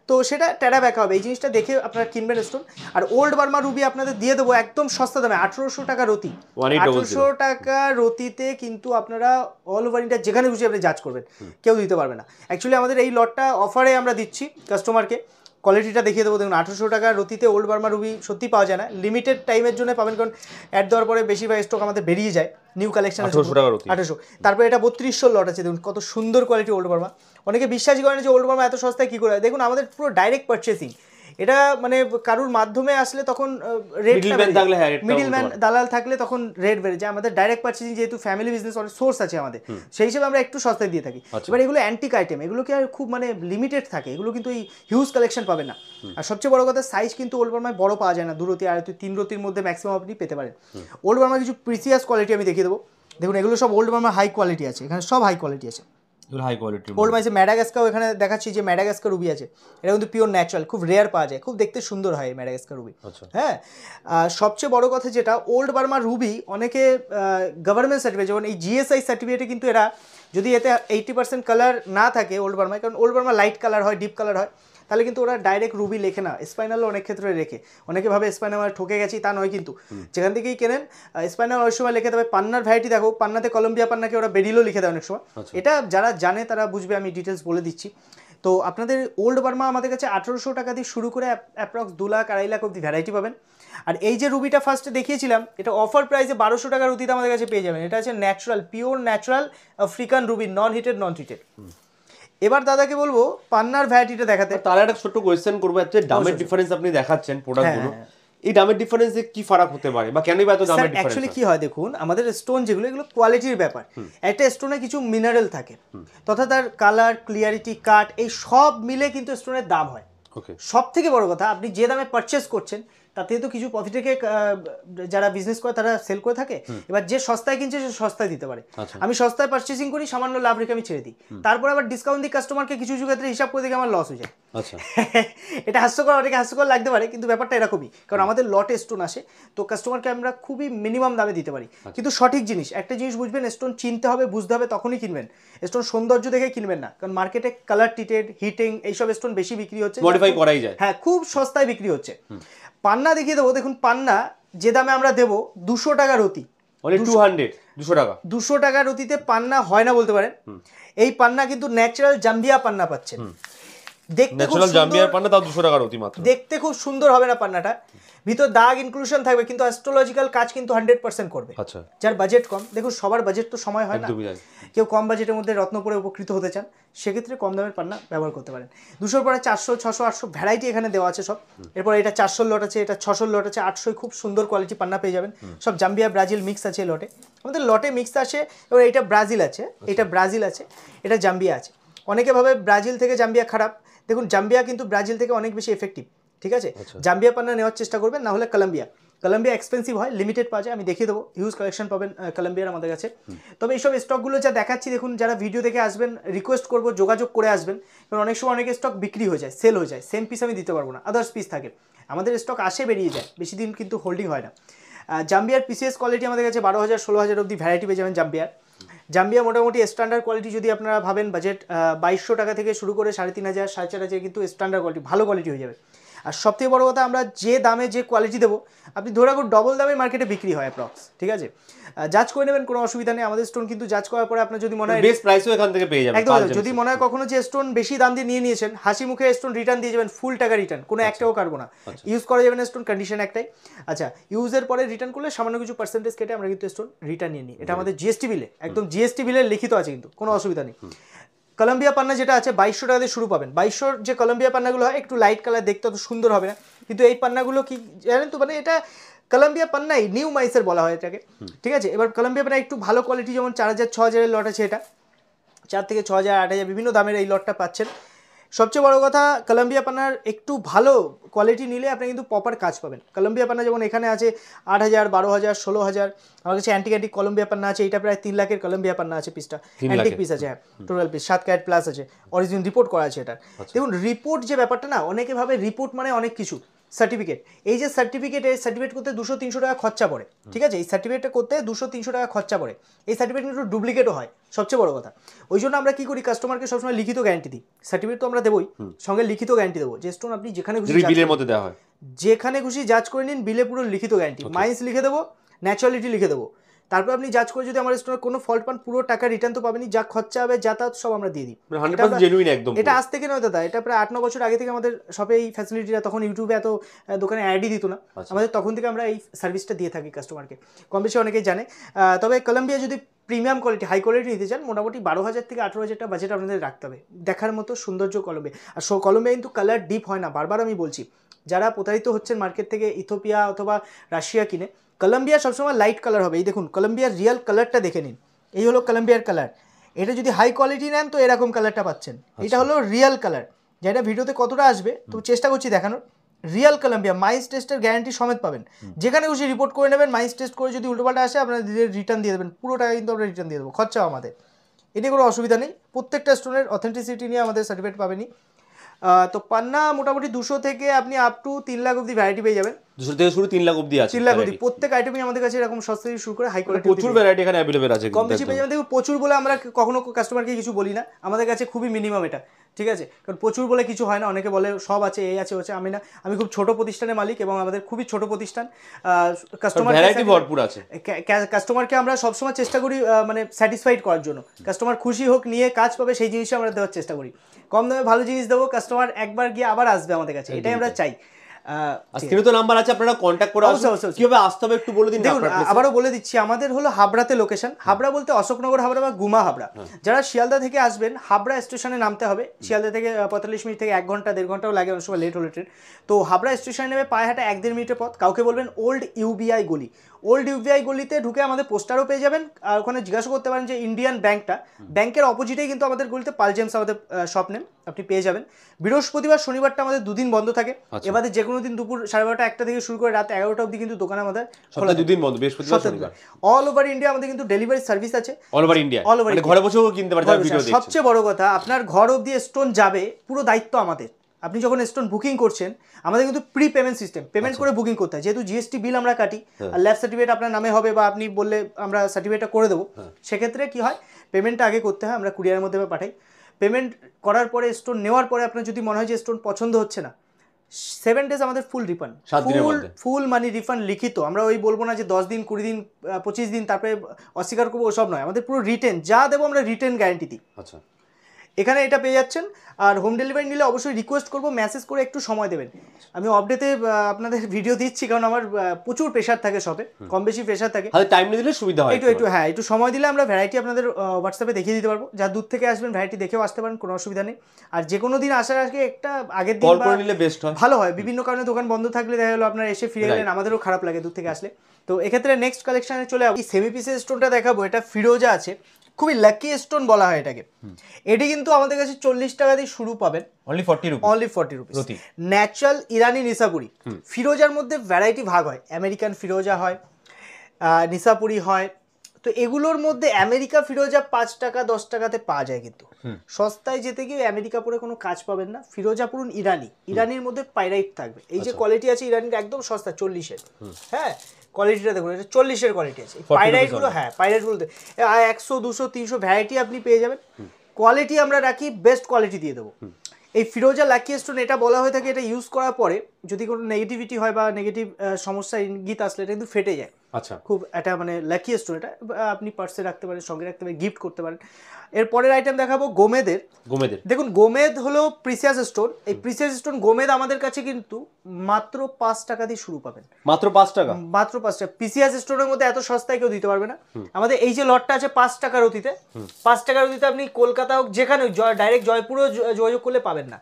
তো সেটা টেরা ব্যাকা হবে। এই জিনিসটা দেখে আপনারা কিনবেন স্টোন। আর ওল্ড বার্মা রুবি আপনাদের দিয়ে দেবো একদম সস্তা দামে, 1800 টাকা রতি। 1800 টাকা রতিতে কিন্তু আপনারা অল ওভার ইন্ডিয়া যেখানে খুশি আপনি জাজ করবেন, কেউ দিতে পারবে না। অ্যাকচুয়ালি আমাদের এই লটটা অফারে আমরা দিচ্ছি কাস্টমারকে, কোয়ালিটিটা দেখিয়ে দেবো। দেখুন 1800 টাকা রতিতে ওল্ড বার্মা রুবি সত্যি পাওয়া যায় না, লিমিটেড টাইমের জন্য পাবেন, কারণ অ্যাড দেওয়ার পরে বেশিরভাগ স্টক আমাদের বেরিয়ে যায়, নিউ কালেকশন 1800। তারপরে এটা 3200 লট আছে, দেখুন কত সুন্দর কোয়ালিটি ওল্ড বার্মা। অনেকে বিশ্বাসই করেন যে ওল্ড বার্মা এত সস্তায় কী করে হয়। দেখুন আমাদের পুরো ডাইরেক্ট পারচেসিং, এটা মানে কারুর মাধ্যমে আসলে তখন মিডলম্যান দালাল থাকলে তখন রেট বেড়ে যায়। আমাদের ডাইরেক্ট পারচেসিং, যেহেতু ফ্যামিলি বিজনেস অনেক সোর্স আছে আমাদের, সেই হিসেবে আমরা একটু সস্তায় দিয়ে থাকি। এবার এগুলো অ্যান্টিক আইটেম, এগুলো কি আর খুব মানে লিমিটেড থাকে, এগুলো কিন্তু এই হিউজ কালেকশন পাবে না। আর সবচেয়ে বড় কথা, সাইজ কিন্তু ওল্ড বার্মায় বড় পাওয়া যায় না, 2 রতি, 3 রতির মধ্যে ম্যাক্সিমাম আপনি পেতে পারেন। ওল্ড বার্মার কিছু প্রিসিয়াস কোয়ালিটি আমি দেখিয়ে দেবো। দেখুন এগুলো সব ওল্ড বার্মার হাই কোয়ালিটি আছে, এখানে সব হাই কোয়ালিটি আছে। ওল্ড মাইসে ম্যাডাগাস্কার, এখানে দেখাচ্ছি যে ম্যাডাগাস্কার রুবি আছে, এটা কিন্তু পিওর ন্যাচারাল, খুব রেয়ার পাওয়া যায়, খুব দেখতে সুন্দর হয় ম্যাডাগাস্কার রুবি। হ্যাঁ, সবচেয়ে বড় কথা যেটা, ওল্ড বার্মা রুবি অনেকে গভর্নমেন্ট সার্টিফিকেট, যেমন এই জিএসআই সার্টিফিকেটে কিন্তু এরা যদি এতে 80% কালার না থাকে ওল্ড বার্মায়, কারণ ওল্ড বার্মা লাইট কালার হয়, ডিপ কালার হয়, তাহলে কিন্তু ওরা ডাইরেক্ট রুবি লেখে না, স্পাইনালও অনেক ক্ষেত্রে রেখে। অনেকে ভাবে স্পাইনাল ঠকে গেছি, তা নয় কিন্তু, যেখান থেকেই কেনেন স্পাইনাল অনেক সময় লিখে দেবে। পান্নার ভ্যারাইটি দেখো, পান্নাতে কলম্বিয়া পান্নাকে ওরা বেরিলও লিখে দেয় অনেক সময়, এটা যারা জানে তারা বুঝবে, আমি ডিটেলস বলে দিচ্ছি। তো আপনাদের ওল্ড বার্মা আমাদের কাছে 1800 টাকা দিয়ে শুরু করে অ্যাপ্রক্স 2 লাখ 2.5 লাখ অব্দি ভ্যারাইটি পাবেন। আর এই যে রুবিটা ফার্স্টে দেখিয়েছিলাম, এটা অফার প্রাইসে 1200 টাকা রুতিতে আমাদের কাছে পেয়ে যাবেন। এটা আছে natural, pure natural African ruby, non heated non treated. এবার দাদাকে বলবো পান্নার ভ্যারাইটিটা দেখাতে। তার একটা ছোট্ট কোয়েশ্চেন করবো, একটা দামের ডিফারেন্স আপনি দেখাচ্ছেন প্রোডাক্টগুলো, এই দামের ডিফারেন্সে কি ফারাক হতে পারে বা কেনই বা এত দামের ডিফারেন্স? অ্যাকচুয়ালি কি হয় দেখুন, আমাদের স্টোন যেগুলো, এগুলো কোয়ালিটির ব্যাপার। একটা স্টোনে কিছু মিনারেল থাকে, তথা তার কালার, ক্লিয়ারিটি, কাট, এই সব মিলে কিন্তু স্টোনের দাম হয়। সব থেকে বড় কথা, আপনি যে দামে পারচেস করছেন তাতে তো কিছু প্রফিট রেখে যারা বিজনেস করে তারা সেল করে থাকে। এবার যে সস্তায় কিনছে সে সস্তায় দিতে পারে, আমি সস্তায় পারচেসিং করি, সামান্য লাভ রেখে আমি ছেড়ে দিই, তারপর আবার ডিসকাউন্ট দিই কাস্টমারকে, কিছু কিছু ক্ষেত্রে হিসাব করে দেখে আমার লস হয়ে যায়। এটা হাস্যকর, অনেকে হাস্যকর লাগতে পারে, কিন্তু ব্যাপারটা এরকমই, কারণ আমাদের লটে স্টোন আসে, তো কাস্টমারকে আমরা খুবই মিনিমাম দামে দিতে পারি। কিন্তু সঠিক জিনিস, একটা জিনিস বুঝবেন, স্টোন চিনতে হবে, বুঝতে হবে, তখনই কিনবেন। স্টোন সৌন্দর্য দেখে কিনবেন না, কারণ মার্কেটে কালার ট্রিটেড, হিটিং এইসব স্টোন বেশি বিক্রি হচ্ছে, মডিফাই করাই যায়, হ্যাঁ খুব সস্তায় বিক্রি হচ্ছে। পান্না দেখিয়ে দেবো, দেখুন পান্না যে দামে আমরা দেবো 200 টাকা রতি, 200 টাকা রতিতে পান্না হয় না বলতে পারেন। এই পান্না কিন্তু ন্যাচারাল জাম্বিয়া পান্না পাচ্ছেন, দেখতে খুব সুন্দর হবে না পান্নাটা, ভিতর দাগ ইনক্লুশন থাকবে, কিন্তু অ্যাস্ট্রোলজিক্যাল কাজ কিন্তু 100% করবে। যার বাজেট কম, দেখুন সবার বাজেট তো সময় হয় না, কেউ কম বাজেটের মধ্যে রত্ন পরে উপকৃত হতে চান, সেক্ষেত্রে কম দামের পান্না ব্যবহার করতে পারেন। 200 পরে 400, 600, 800 ভ্যারাইটি এখানে দেওয়া আছে সব। এরপর এটা 400 লট আছে, এটা 600 লট আছে, 800 খুব সুন্দর কোয়ালিটি পান্না পেয়ে যাবেন। সব জাম্বিয়া ব্রাজিল মিক্স আছে লটে, আমাদের লটে মিক্স আছে। এবার এটা ব্রাজিল আছে, এটা ব্রাজিল আছে, এটা জাম্বিয়া আছে। অনেকে ভাবে ব্রাজিল থেকে জাম্বিয়া খারাপ, দেখুন জাম্বিয়া কিন্তু ব্রাজিল থেকে অনেক বেশি এফেক্টিভ, ঠিক আছে? জাম্বিয়া পান্না নেওয়ার চেষ্টা করবেন, না হলে কলম্বিয়া এক্সপেন্সিভ হয়, লিমিটেড পাওয়া যায়, আমি দেখিয়ে দেবো, হিউজ কালেকশন পাবেন কলম্বিয়ার আমাদের কাছে। তবে এইসব স্টকগুলো যা দেখাচ্ছি, দেখুন যারা ভিডিও দেখে আসবেন রিকোয়েস্ট করবো যোগাযোগ করে আসবেন, কারণ অনেক সময় অনেক স্টক বিক্রি হয়ে যায়, সেল হয়ে যায়, সেম পিস আমি দিতে পারবো না, আদার্স পিস থাকে, আমাদের স্টক আসে বেরিয়ে যায়, বেশি দিন কিন্তু হোল্ডিং হয় না। জাম্বিয়ার পিসিএস কোয়ালিটি আমাদের কাছে 12,000 16,000 অব্দি ভ্যারাইটি পেয়ে যাবেন জাম্বিয়া মোটামুটি স্ট্যান্ডার্ড কোয়ালিটি, যদি আপনারা ভাবেন বাজেট 2200 টাকা থেকে শুরু করে 3,500 4,500 কিন্তু স্ট্যান্ডার্ড কোয়ালিটি, ভালো কোয়ালিটি হয়ে যাবে। আর সবথেকে বড় কথা আমরা যে দামে যে কোয়ালিটি দেবো আপনি ধরে রাখুন ডবল দামে মার্কেটে বিক্রি হয় অ্যাপ্রক্স, ঠিক আছে? জাজ করে নেবেন, কোনো অসুবিধা নেই। আমাদের স্টোন কিন্তু জাজ করার পরে আপনার যদি মনে হয় বেস্ট প্রাইসও এখান থেকে পেয়ে যাবেন একদম, যদি মনে হয় কখনো যে স্টোন বেশি দাম দিয়ে নিয়ে নিয়েছেন, হাসি মুখে স্টোন রিটার্ন দিয়ে যাবেন, ফুল টাকা রিটার্ন, কোনো একটাও কাটবো না, ইউজ করা যাবে না স্টোন, কন্ডিশন একটাই। আচ্ছা, ইউজের পরে রিটার্ন করলে সামান্য কিছু পার্সেন্টেজ কেটে আমরা কিন্তু স্টোন রিটার্ন নিয়ে নিই। এটা আমাদের জিএসটি বিলে, একদম জিএসটি বিলে লিখিত আছে, কিন্তু কোনো অসুবিধা নেই। কলম্বিয়া পান্না যেটা আছে 2200 টাকা দিয়ে শুরু পাবেন। 2200 যে কলম্বিয়া পান্নাগুলো হয় একটু লাইট কালার, দেখতে অত সুন্দর হবে না, কিন্তু এই পান্নাগুলো কি জানেন তো, মানে এটা কলম্বিয়া পান্নাই নিউ মাইসের বলা হয় এটাকে, ঠিক আছে? এবার কলম্বিয়া পান্না একটু ভালো কোয়ালিটি, যেমন 4000 6000 লট আছে, এটা 4 থেকে 6000 8000 বিভিন্ন দামের এই লটটা পাচ্ছেন। সবচেয়ে বড় কথা কলম্বিয়া পান্নার একটু ভালো কোয়ালিটি নিলে আপনি কিন্তু প্রপার কাজ পাবেন। কলম্বিয়া পান্না যেমন এখানে আছে 8000 12000 16000, আমার কাছে অ্যান্টিক কলম্বিয়া পান্না আছে, এটা প্রায় 3 লাখের কলম্বিয়া পান্না আছে, পিসটা অ্যান্টিক পিস আছে, হ্যাঁ টোটাল পিস 7 ক্যারেট প্লাস আছে, অরিজিনাল রিপোর্ট করা আছে এটা। দেখুন রিপোর্ট যে ব্যাপারটা না, অনেকে ভাবে রিপোর্ট মানে অনেক কিছু, সার্টিফিকেট। এই যে সার্টিফিকেট, এই সার্টিফিকেট করতে 200-300 টাকা খরচা পড়ে, ঠিক আছে? এই সার্টিফিকেটটা করতে 200-300 টাকা খরচা পড়ে। এই সার্টিফিকেট কিন্তু ডুপ্লিকেটও হয়, সবচেয়ে বড় কথা। ওই জন্য আমরা কি করি, কাস্টমারকে সবসময় লিখিত গ্যারান্টি দিই। সার্টিফিকেট তো আমরা দেবোই, সঙ্গে লিখিত গ্যারান্টি দেবো যে স্টোন আপনি যেখানে খুশি বিলের মধ্যে দেওয়া হয়, যেখানে খুশি জাজ করে নিন, বিলে পুরো লিখিত গ্যারান্টি, মাইন্স লিখে দেবো, ন্যাচারালিটি লিখে দেবো। তারপর আপনি জাজ করে যদি আমার স্টোনের কোনো ফল্ট পান, পুরো টাকা রিটার্ন তো পাবেনই, যা খরচা হবে যাতায়াত সব আমরা দিয়ে দিই। 100% জেনুইন একদম। এটা আজ থেকে নয় দাদা, এটা প্রায় 8-9 বছর আগে থেকে আমাদের শপে এই ফ্যাসিলিটিটা, তখন ইউটিউবে এত দোকানে অ্যাডই দিত না আমাদের, তখন থেকে আমরা এই সার্ভিসটা দিয়ে থাকি কাস্টমারকে, কম বেশি অনেকেই জানে। তবে কলম্বিয়া যদি প্রিমিয়াম কোয়ালিটি, হাই কোয়ালিটি নিতে চান, মোটামুটি 12,000 থেকে 18,000 টাকা বাজেট আপনাদের রাখতে হবে। দেখার মতো সৌন্দর্য কলম্বিয়া। আর কলম্বিয়া কিন্তু কালার ডিপ হয় না, বারবার আমি বলছি, যারা প্রতারিত হচ্ছেন মার্কেট থেকে ইথিওপিয়া অথবা রাশিয়া কিনে, কলম্বিয়া সবসময় লাইট কালার হবে। এই দেখুন কলম্বিয়ার রিয়েল কালারটা দেখে নিন, এই হলো কলম্বিয়ার কালার। এটা যদি হাই কোয়ালিটি নেন তো এরকম কালারটা পাচ্ছেন, এটা হলো রিয়েল কালার, যেটা ভিডিওতে কতটা আসবে তো চেষ্টা করছি দেখানোর। রিয়েল কলম্বিয়া মাইন্স টেস্টের গ্যারান্টি সমেত পাবেন, যেখানে খুশি রিপোর্ট করে নেবেন, মাইন্স টেস্ট করে যদি উল্টোপাল্টা আসে আপনারা রিটার্ন দিয়ে দেবেন, পুরো টাকা কিন্তু আমরা রিটার্ন দিয়ে দেবো, খরচাও আমাদের, এতে কোনো অসুবিধা নেই। প্রত্যেকটা স্টোনের অথেন্টিসিটি নিয়ে আমাদের সার্টিফিকেট পাবেনই। তো পান্না মোটামুটি 200 থেকে আপনি আপ টু 3 লাখ অব্দি ভ্যারাইটি পেয়ে যাবেন। 200 থেকে শুরু 3 লাখ অবধি আছে, 3 লাখ অব্দি প্রত্যেক আইটেমই আমাদের কাছে এরকম সস্তা থেকে শুরু করে হাই কোয়ালিটি প্রচুর ভ্যারাইটি এখানে अवेलेबल আছে, কম বেশি পেয়ে যাবেন। দেখুন প্রচুর বলে আমরা কখনো কাস্টমারকে কিছু বলি না, আমাদের কাছে খুবই মিনিমাম এটা, ঠিক আছে? কারণ প্রচুর বলে কিছু হয় না, অনেকে বলে সব আছে, এই আছে হচ্ছে, আমি খুব ছোট প্রতিষ্ঠানের মালিক এবং আমাদের খুবই ছোট প্রতিষ্ঠান। কাস্টমার ভ্যারাইটি ভরপুর আছে, কাস্টমারকে আমরা সবসময় চেষ্টা করি মানে স্যাটিসফাইড করার জন্য, কাস্টমার খুশি হোক, নিয়ে কাজ পাবে, সেই জিনিসটা আমরা দেওয়ার চেষ্টা করি। কম দামে ভালো জিনিস দেবো, কাস্টমার একবার গিয়ে আবার আসবে আমাদের কাছে, এটাই আমরা চাই। স্ক্রিনে তো নাম্বার আছে, আপনারা কন্ট্যাক্ট করে আসুন। কিভাবে আসতে হবে একটু বলে দিন। দেখুন আবারও বলে দিচ্ছি, আমাদের হলো হাবড়াতে লোকেশন। হাবড়া বলতে অশোকনগর হাবড়া বা গুমা হাবড়া। যারা শিয়ালদা থেকে আসবেন, হাবড়া স্টেশনে নামতে হবে। শিয়ালদা থেকে 45 মিনিট থেকে 1 ঘন্টা 1.5 ঘন্টাও লাগে, অনেক সময় লেট হলে ট্রেন। তো হাবড়া স্টেশনে নেমে পায়ে হাঁটা 1-1.5 মিনিটের পথ। কাউকে বলবেন ওল্ড ইউবিআই গলি, ওল্ড ইউবিআই গলিতে ঢুকে আমাদের পোস্টারও পেয়ে যাবেন। আর ওখানে জিজ্ঞাসা করতে পারেন যে ইন্ডিয়ান ব্যাংকটা, ব্যাংকের অপোজিটেই কিন্তু আমাদের গলিতে পাল জেমস আমাদের শপ নেম, আপনি পেয়ে যাবেন। বৃহস্পতিবার শনিবারটা আমাদের 2 দিন বন্ধ থাকে, এবারে যে কোনো দিন দুপুর 12:30 1টা থেকে শুরু করে রাত 11টা অবধি কিন্তু দোকান আমাদের সপ্তাহে 2 দিন বন্ধ, বৃহস্পতিবার শনিবার। অল ওভার ইন্ডিয়া আমাদের কিন্তু ডেলিভারি সার্ভিস আছে, অল ওভার ইন্ডিয়া, মানে ঘরে বসেও কিনতে পারেন। সবচেয়ে বড় কথা, আপনার ঘর অবধি স্টোন যাবে, পুরো দায়িত্ব আমাদের। আপনি যখন স্টোন বুকিং করছেন, আমাদের কিন্তু প্রি পেমেন্ট সিস্টেম, পেমেন্ট করে বুকিং করতে হয়, যেহেতু জিএসটি বিল আমরা কাটি, আর ল্যাব সার্টিফিকেট আপনার নামে হবে বা আপনি বললে আমরা সার্টিফিকেটটা করে দেবো। সেক্ষেত্রে কি হয়, পেমেন্টটা আগে করতে হয়, আমরা কুরিয়ারের মধ্যে পাঠাই। পেমেন্ট করার পরে স্টোন নেওয়ার পরে আপনার যদি মনে হয় যে স্টোন পছন্দ হচ্ছে না, 7 ডেজ আমাদের ফুল রিফান্ড, ফুল মানি রিফান্ড লিখিত। আমরা ওই বলবো না যে 10 দিন 20 দিন 25 দিন তারপরে অস্বীকার করবো, ওসব নয়। আমাদের পুরো রিটেন যা দেবো আমরা রিটেন গ্যারান্টি দিই। আচ্ছা, এখানে এটা পেয়ে যাচ্ছেন। আর হোম ডেলিভারি নিলে অবশ্যই রিকোয়েস্ট করবো মেসেজ করে একটু সময় দেবেন। আমি আপডেটে আপনাদের ভিডিও দিচ্ছি, কারণ আমার প্রচুর প্রেশার থাকে, শপে কম বেশি প্রেশার থাকে, টাইম দিলে সুবিধা হয়। একটু সময় দিলে আমরা ভ্যারাইটি আপনাদের হোয়াটসঅ্যাপে দেখিয়ে দিতে পারবো। যা দূর থেকে আসবেন ভ্যারাইটি দেখেও আসতে পারেন, কোনো অসুবিধা নেই। আর যে কোনো দিন আসার আগে একটা আগের দিন নিলে বেস্ট হয়, ভালো হয়। বিভিন্ন কারণে দোকান বন্ধ থাকলে দেখা গেলো আপনার এসে ফিরে গেলেন, আমাদেরও খারাপ লাগে দূর থেকে আসলে। তো এক্ষেত্রে নেক্সট কালেকশনে চলে যাবো। এই সেমি পিসের স্টোনটা দেখাবো, এটা ফিরোজা আছে, খুবই লাকি স্টোন বলা হয় এটাকে। এটি কিন্তু আমাদের কাছে 40 টাকা দিয়ে শুরু পাবেন, অনলি 40 রুপিস। ন্যাচারাল ইরানি নিসাপুরি। ফিরোজার মধ্যে ভ্যারাইটি ভাগ হয়, আমেরিকান ফিরোজা হয়, নিসাপুরি হয়। তো এগুলোর মধ্যে আমেরিকা ফিরোজা 5 টাকা 10 টাকাতে পাওয়া যায়, কিন্তু সস্তায় যেতে গিয়ে আমেরিকা পরে কোনো কাজ পাবেন না। ফিরোজা পুরুন ইরানির মধ্যে পাইরাইট থাকবে। এই যে কোয়ালিটি আছে ইরানির, একদম সস্তা 40-এর। হ্যাঁ, কোয়ালিটিটা দেখুন, এটা 40-এর কোয়ালিটি আছে। পাইরাইটগুলো, হ্যাঁ পাইরাইটগুলো 100 200 300 ভ্যারাইটি আপনি পেয়ে যাবেন। কোয়ালিটি আমরা রাখি, বেস্ট কোয়ালিটি দিয়ে দেবো। এই ফিরোজা লাকি স্টোন এটা বলা হয়ে থাকে, এটা ইউজ করার পরে যদি কোনো নেগেটিভিটি হয় বা নেগেটিভ সমস্যা ইঙ্গিত আসলে এটা কিন্তু ফেটে যায়। আচ্ছা, খুব এটা মানে লাকি স্টোন, এটা আপনি পার্সে রাখতে পারেন, সঙ্গে রাখতে পারেন, গিফট করতে পারেন। এর পরের আইটেম দেখাবো গোমেদের। দেখুন গোমেদ হলো প্রিসিয়াস স্টোন। এই প্রিসিয়াস স্টোন গোমেদ আমাদের কাছে কিন্তু মাত্র 5 টাকা দিয়ে শুরু পাবেন। মাত্র 5 টাকা? মাত্র 5 টাকা। প্রিসিয়াস স্টোনের মধ্যে এত সস্তায় কেউ দিতে পারবে না। আমাদের এই যে লটটা আছে 5 টাকার অতিতে, 5 টাকার অতিতে আপনি কলকাতা হোক যেখানে ডাইরেক্ট জয়পুরেও যোগাযোগ করলে পাবেন না।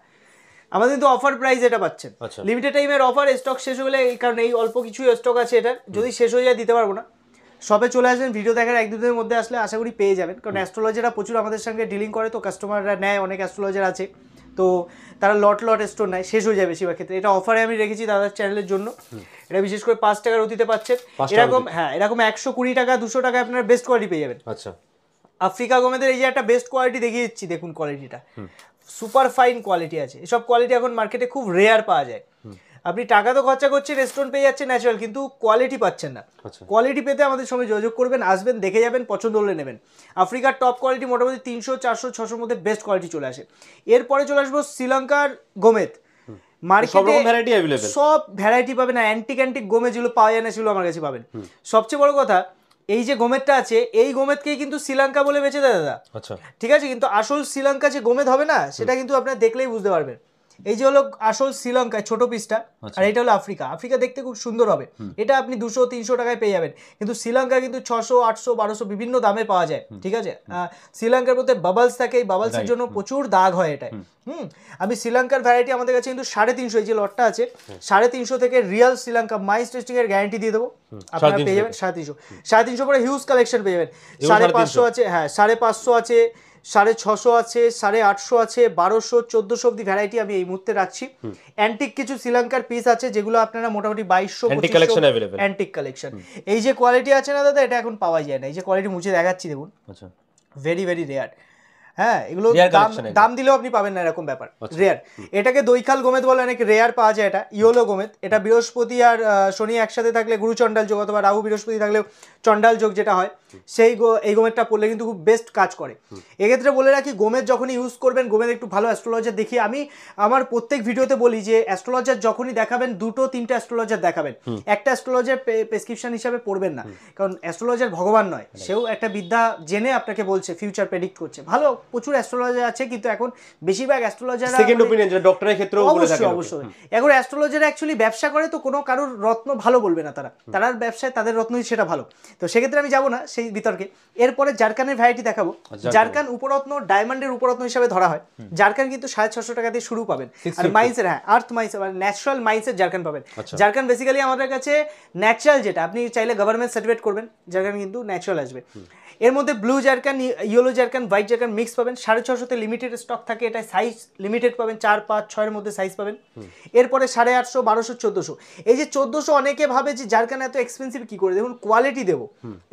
আমাদের কিন্তু অফার প্রাইস এটা পাচ্ছেন, লিমিটেড টাইমের অফার। স্টক শেষ হয়ে গেলে, কারণ এই অল্প কিছু স্টক আছে এটার, যদি শেষ হয়ে যায় দিতে পারবো না। সবে চলে আসবেন, ভিডিও দেখার 1-2 দিনের মধ্যে আসলে আশা করি পেয়ে যাবেন, কারণ অ্যাস্ট্রোলজাররা প্রচুর আমাদের সঙ্গে ডিলিং করে, তো কাস্টমাররা নেয়, অনেক অ্যাস্ট্রোলজার আছে, তো তারা লট স্টোর নেয়, শেষ হয়ে যায় বেশিরভাগ ক্ষেত্রে। এটা অফারে আমি রেখেছি দাদার চ্যানেলের জন্য। এটা বিশেষ করে 5 টাকার অতিতে পাচ্ছেন। এরকম এরকম 120 টাকা 200 টাকা আপনার বেস্ট কোয়ালিটি পেয়ে যাবেন। আচ্ছা, আফ্রিকা গোমেদের এই যে একটা বেস্ট কোয়ালিটি দেখিয়ে দিচ্ছি, দেখুন কোয়ালিটিটা সুপার ফাইন কোয়ালিটি আছে। এসব কোয়ালিটি এখন মার্কেটে খুব রেয়ার পাওয়া যায়। আপনি টাকা তো খরচা করছেন, রেস্টুরেন্ট পেয়ে যাচ্ছে ন্যাচারাল, কিন্তু কোয়ালিটি পাচ্ছেন না। কোয়ালিটি পেতে আমাদের সঙ্গে যোগাযোগ করবেন, আসবেন, দেখে যাবেন, পছন্দ হলে নেবেন। আফ্রিকার টপ কোয়ালিটি মোটামুটি 300, 400, 600 মধ্যে বেস্ট কোয়ালিটি চলে আসে। এরপরে চলে আসবো শ্রীলঙ্কার গোমেদ। মার্কেটে সব ভ্যারাইটি পাবেন, না অ্যান্টিক গোমেদ যেগুলো পাওয়া যায় না সেগুলো আমার কাছে পাবেন। সবচেয়ে বড় কথা, এই যে গোমেদটা আছে, এই গোমেদকেই কিন্তু শ্রীলঙ্কা বলে বেঁচে দেয় দাদা। আচ্ছা, ঠিক আছে, কিন্তু আসল শ্রীলঙ্কা যে গোমেদ হবে না, সেটা কিন্তু আপনারা দেখলেই বুঝতে পারবেন। এই যে হলো আসল শ্রীলঙ্কা ছোট পিসটা, আর এটা হলো আফ্রিকা। আফ্রিকা দেখতে খুব সুন্দর হবে, এটা আপনি 200-300 টাকায় পেয়ে যাবেন, কিন্তু শ্রীলঙ্কা কিন্তু 600, 800, 1200 বিভিন্ন দামে পাওয়া যায়। ঠিক আছে, শ্রীলঙ্কার মধ্যে বাবলস থাকে, এই বাবলসের জন্য প্রচুর দাগ হয় এটায়। আমি শ্রীলঙ্কার ভ্যারাইটি আমাদের কাছে কিন্তু 350, এই যে লটটা আছে 350 থেকে রিয়েল শ্রীলঙ্কা মাইস টেস্টিং এর গ্যারান্টি দিয়ে দেবো, আপনারা পেয়ে যাবেন 350 পরে হিউজ কালেকশন পেয়ে যাবেন। 550 আছে, হ্যাঁ 550 আছে, 650 আছে, 850 আছে, 1200, 1400 অব্দি ভ্যারাইটি আমি এই মুহূর্তে রাখছি। অ্যান্টিক কিছু শ্রীলঙ্কার পিস আছে যেগুলো আপনারা মোটামুটি 2200 অ্যান্টিক কালেকশন। এই যে কোয়ালিটি আছে না দাদা, এটা এখন পাওয়া যায় না। এই যে কোয়ালিটি মুছে দেখাচ্ছি দেখুন, ভেরি ভেরি রেয়ার। হ্যাঁ, এগুলো দাম দিলেও আপনি পাবেন না, এরকম ব্যাপার, রেয়ার। এটাকে দৈখাল গোমেদ বলে, অনেক রেয়ার পাওয়া যায়। এটা ইয়েলো গোমেদ। এটা বৃহস্পতি আর শনি একসাথে থাকলে গুরু চণ্ডাল যোগ, অথবা রাহু বৃহস্পতি থাকলেও চণ্ডাল যোগ যেটা হয়, সেই এই গোমেদটা পড়লে কিন্তু খুব বেস্ট কাজ করে। এক্ষেত্রে বলে রাখি, গোমেদ যখনই ইউজ করবেন, গোমেদ একটু ভালো অ্যাস্ট্রোলজার দেখিয়ে, আমি আমার প্রত্যেক ভিডিওতে বলি যে অ্যাস্ট্রোলজার যখনই দেখাবেন 2-3টে অ্যাস্ট্রোলজার দেখাবেন, একটা অ্যাস্ট্রোলজার প্রেসক্রিপশন হিসাবে পড়বেন না, কারণ অ্যাস্ট্রোলজার ভগবান নয়, সেও একটা বিদ্যা জেনে আপনাকে বলছে, ফিউচার প্রেডিক্ট করছে। ভালো প্রচুর অ্যাস্ট্রোলজার আছে, কিন্তু এখন বেশিরভাগ অ্যাস্ট্রোলজাররা সেকেন্ড অপিনিয়ন, যেটা ডক্টরের ক্ষেত্রেও বলে থাকে। অবশ্যই এখন অ্যাস্ট্রোলজাররা অ্যাকচুয়ালি ব্যবসা করে, তো কোনো কারোর রত্ন ভালো বলবে না তারা, তার ব্যবসায় তাদের রত্নই সেটা ভালো। তো সেক্ষেত্রে আমি যাবো না সেই বিতর্কে। এরপরে জারকানের ভ্যারাইটি দেখাবো। জারকান উপরত্ন, ডায়মন্ডের উপরত্ন হিসাবে ধরা হয়। জারকান কিন্তু 650 টাকা দিয়ে শুরু পাবেন। আর মাইন্সের, হ্যাঁ আর্থ মাইন্স মানে ন্যাচারাল মাইন্সের জারকান পাবেন। জারকান বেসিক্যালি আমাদের কাছে ন্যাচারাল, যেটা আপনি চাইলে গভর্নমেন্ট সার্টিফিকেট করবেন, জারকান কিন্তু ন্যাচারাল আসবে। এর মধ্যে blue zircon, yellow zircon, white zircon mix পাবেন। 650-তে লিমিটেড স্টক থাকে, এটা সাইজ লিমিটেড পাবেন, 4, 5, 6 মধ্যে সাইজ পাবেন। এরপরে 850, 1200, 1400। এই যে 1400, অনেকে ভাবে যে জারকান এত এক্সপেন্সিভ কি করে, দেখুন কোয়ালিটি দেবো।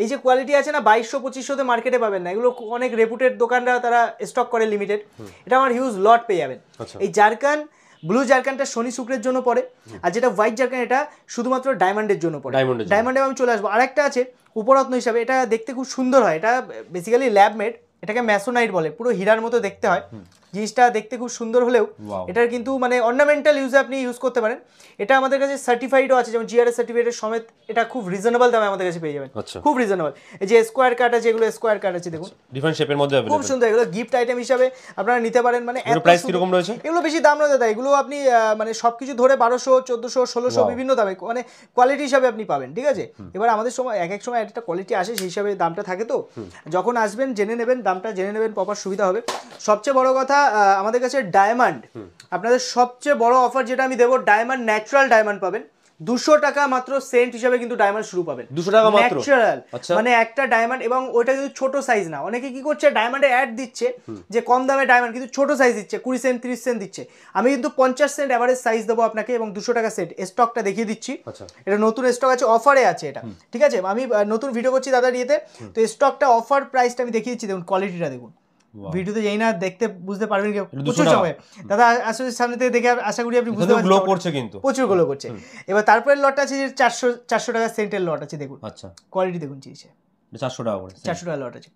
এই যে কোয়ালিটি আছে না, 2200-2500-তে মার্কেটে পাবেন না, এগুলো অনেক রেপুটেড দোকানরা তারা স্টক করে লিমিটেড। এটা আমার হিউজ লট পেয়ে যাবেন। এই জারকান, ব্লু জারকানটা শনি শুক্রের জন্য পড়ে, আর যেটা হোয়াইট জারকান এটা শুধুমাত্র ডায়মন্ডের জন্য পড়ে। ডায়মন্ডে আমি চলে আসবো। আরেকটা আছে উপরত্ন হিসাবে, এটা দেখতে খুব সুন্দর হয়, এটা বেসিক্যালি ল্যাব মেড, এটাকে ম্যাসোনাইট বলে, পুরো হীরার মতো দেখতে হয়। জিনিসটা দেখতে খুব সুন্দর হলেও এটার কিন্তু মানে অর্নামেন্টাল ইউজে আপনি ইউজ করতে পারেন। এটা আমাদের কাছে সার্টিফাইডও আছে, যেমন জিআরএস সার্টিফিকেটের সমেত। এটা খুব রিজনেবল দামে আমাদের কাছে পেয়ে যাবেন, খুব রিজনেবল। এই যে স্কোয়ার কাট আছে, এগুলো স্কোয়ার কাট আছে, দেখুন ডিফারেন্ট শেপের মধ্যে খুব সুন্দর। এগুলো গিফট আইটেম হিসাবে আপনারা নিতে পারেন। মানে এত প্রাইস কি রকম রয়েছে? এগুলো বেশি দাম নয় দাদা, এগুলো আপনি মানে সবকিছু ধরে 1200, 1400, 1600 বিভিন্ন দামে, মানে কোয়ালিটি হিসাবে আপনি পাবেন। ঠিক আছে, এবার আমাদের সময় এক সময় একটা কোয়ালিটি আসে, সেই হিসাবে দামটা থাকে। তো যখন আসবেন জেনে নেবেন, দামটা জেনে নেবেন, প্রপার সুবিধা হবে। সবচেয়ে বড় কথা, আমাদের কাছে ডায়মন্ড, আপনাদের সবচেয়ে বড় অফার যেটা আমি দেবো, ডায়মন্ড ন্যাচারাল ডায়মন্ড পাবেন 200 টাকা মাত্র। সেন্ট হিসাবে কিন্তু ডায়মন্ড শুরু পাবেন 200 টাকা মাত্র, ন্যাচারাল। মানে একটা ডায়মন্ড, এবং ওইটা কিন্তু ছোট সাইজ না। অনেকে কি করছে, ডায়মন্ডে অ্যাড দিচ্ছে যে কম দামে ডায়মন্ড, কিন্তু ছোট সাইজ দিচ্ছে, 20 সেন্ট 30 সেন্ট দিচ্ছে। আমি কিন্তু 50 সেন্ট এভারেজ সাইজ দেবো আপনাকে, এবং 200 টাকা সেন্ট। স্টকটা দেখিয়ে দিচ্ছি, এটা নতুন স্টক আছে, অফারে আছে এটা। ঠিক আছে, আমি নতুন ভিডিও করছি দাদার ইয়েতে, তো স্টকটা অফার প্রাইসটা আমি দেখিয়ে দিচ্ছি। দেখুন কোয়ালিটিটা দেখুন, ভিডিওতে যেই না দেখতে বুঝতে পারবেন কি প্রচুর সময়। দাদা আসলে সামনে থেকে দেখে আশা করি আপনি বুঝতে পারছেন, গ্লো করছে, কিন্তু প্রচুর গ্লো করছে। এবার তারপরের লট আছে যে 400 টাকা সেন্টের লট আছে, দেখুন। আচ্ছা, কোয়ালিটি দেখুন, 400 টাকা করে 400 টাকা লট আছে,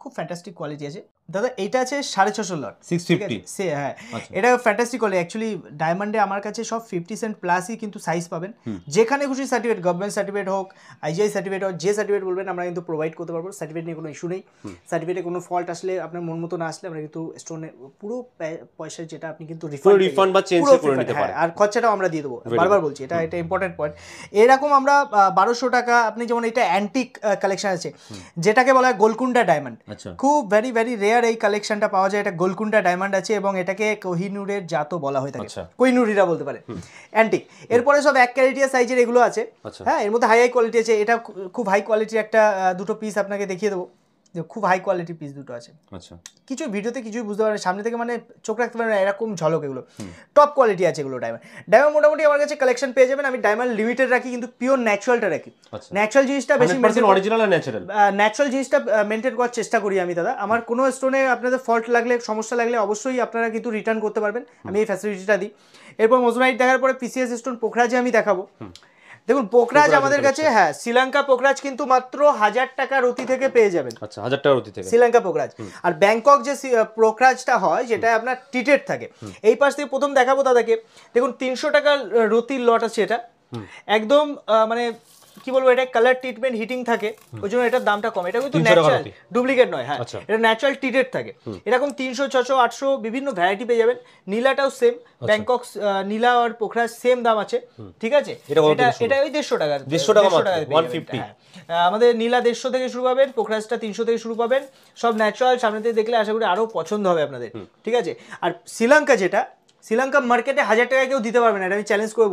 খুব ফ্যান্টাস্টিক কোয়ালিটি আছে। দাদা এটা আছে 650 লট 650 হ্যাঁ এটা ফ্যান্টাস্টিক কোয়ালিটি। অ্যাকচুয়ালি ডায়মন্ডে আমার কাছে সব 50 সেন্ট প্লাসই কিন্তু সাইজ পাবেন, যেখানে খুশি সার্টিফিকেট, গভর্নমেন্ট সার্টিফিকেট হোক, আইজিআই সার্টিফিকেট হোক, যে সার্টিফিকেট বলবেন আমরা কিন্তু প্রোভাইড করতে পারবো। সার্টিফিকেট নিয়ে কোনো ইস্যু নেই, সার্টিফিকেটে কোনো ফল্ট আসলে আপনার মন মতো না আসলে আমরা কিন্তু স্টোনে পুরো পয়সা যেটা আপনি কিন্তু রিফান্ড বা চেঞ্জ করে নিতে পারেন, আর খরচাটাও আমরা দিয়ে দেবো। বারবার বলছি এটা ইম্পর্টেন্ট পয়েন্ট। এরকম আমরা 1200 টাকা, আপনি যেমন এটা অ্যান্টিক কালেকশন আছে যেটাকে বলা হয় গোলকুন্ডা ডায়মন্ড, খুব ভেরি ভেরি রেয়ার এই কালেকশনটা পাওয়া যায়। এটা গোলকুন্ডা ডায়মন্ড আছে এবং এটাকে কোহিনুরের জাতও বলা হয়ে থাকে, কোহিনুরিরা বলতে পারে, অ্যান্টিক। এরপরে সব 1 ক্যারেটিয়া সাইজের এগুলো আছে, হ্যাঁ এর মধ্যে হাই কোয়ালিটি আছে। এটা খুব হাই কোয়ালিটির একটা দুটো পিস আপনাকে দেখিয়ে দেবো, খুব হাই কোয়ালিটি পিস দুটো আছে। আচ্ছা কিছু ভিডিওতে কিছুই বুঝতে পারেন, সামনে থেকে মানে চোখ রাখতে পারেন এরকম ঝলক, এগুলো টপ কোয়ালিটি আছে এগুলো। ডায়মন্ড মোটামুটি আমার কাছে কালেকশন পেয়ে যাবেন। আমি ডায়মন্ড লিমিটেড রাখি কিন্তু পিওর ন্যাচারালটা রাখি, ন্যাচারাল জিনিসটা বেশি অরিজিনাল আর ন্যাচারাল, ন্যাচারাল জিনিসটা মেনটেন করার চেষ্টা করি আমি দাদা। আমার কোনো স্টোনে আপনাদের ফল্ট লাগলে, সমস্যা লাগলে অবশ্যই আপনারা কিন্তু রিটার্ন করতে পারবেন, আমি এই ফ্যাসিলিটিটা দিই। এরপর মোজোনাইট দেখার পরে পিসিএস স্টোন পোখরাজে আমি দেখাবো। দেখুন পোখরাজ আমাদের কাছে, হ্যাঁ শ্রীলঙ্কা পোখরাজ কিন্তু মাত্র 1000 টাকা রতি থেকে পেয়ে যাবেন। আচ্ছা 1000 টাকা রতি থেকে শ্রীলঙ্কা পোখরাজ। আর ব্যাংকক যে পোখরাজটা হয় যেটা আপনার টিটেড থাকে, এই পাশ থেকে প্রথম দেখাবো দাদাকে। দেখুন 300 টাকা রতির লট আছে, এটা একদম মানে কি বলবো, এটা কালার ট্রিটমেন্ট হিটিং থাকে, ওই জন্য এটার দামটা কম। এটা কিন্তু ন্যাচারাল, ডুপ্লিকেট নয়, হ্যাঁ এটা ন্যাচারাল ট্রিটেড থাকে। এরকম 300, 600, 800 বিভিন্ন ভ্যারাইটি পেয়ে যাবেন। নীলাটাও সেম, ব্যাংকক নীলা আর পোখরাজ সেম দাম আছে, ঠিক আছে। এটা ওই 150 টাকা, 150 আমাদের নীলা 150 থেকে শুরু পাবেন, পোখরাজটা 300 থেকে শুরু পাবেন। সব ন্যাচারাল, সামনে থেকে দেখলে আশা করি আরো পছন্দ হবে আপনাদের, ঠিক আছে। আর শ্রীলঙ্কা যেটা, শ্রীলঙ্কা মার্কেটে 1000 টাকায় কেউ দিতে পারবে না, এটা আমি চ্যালেঞ্জ করে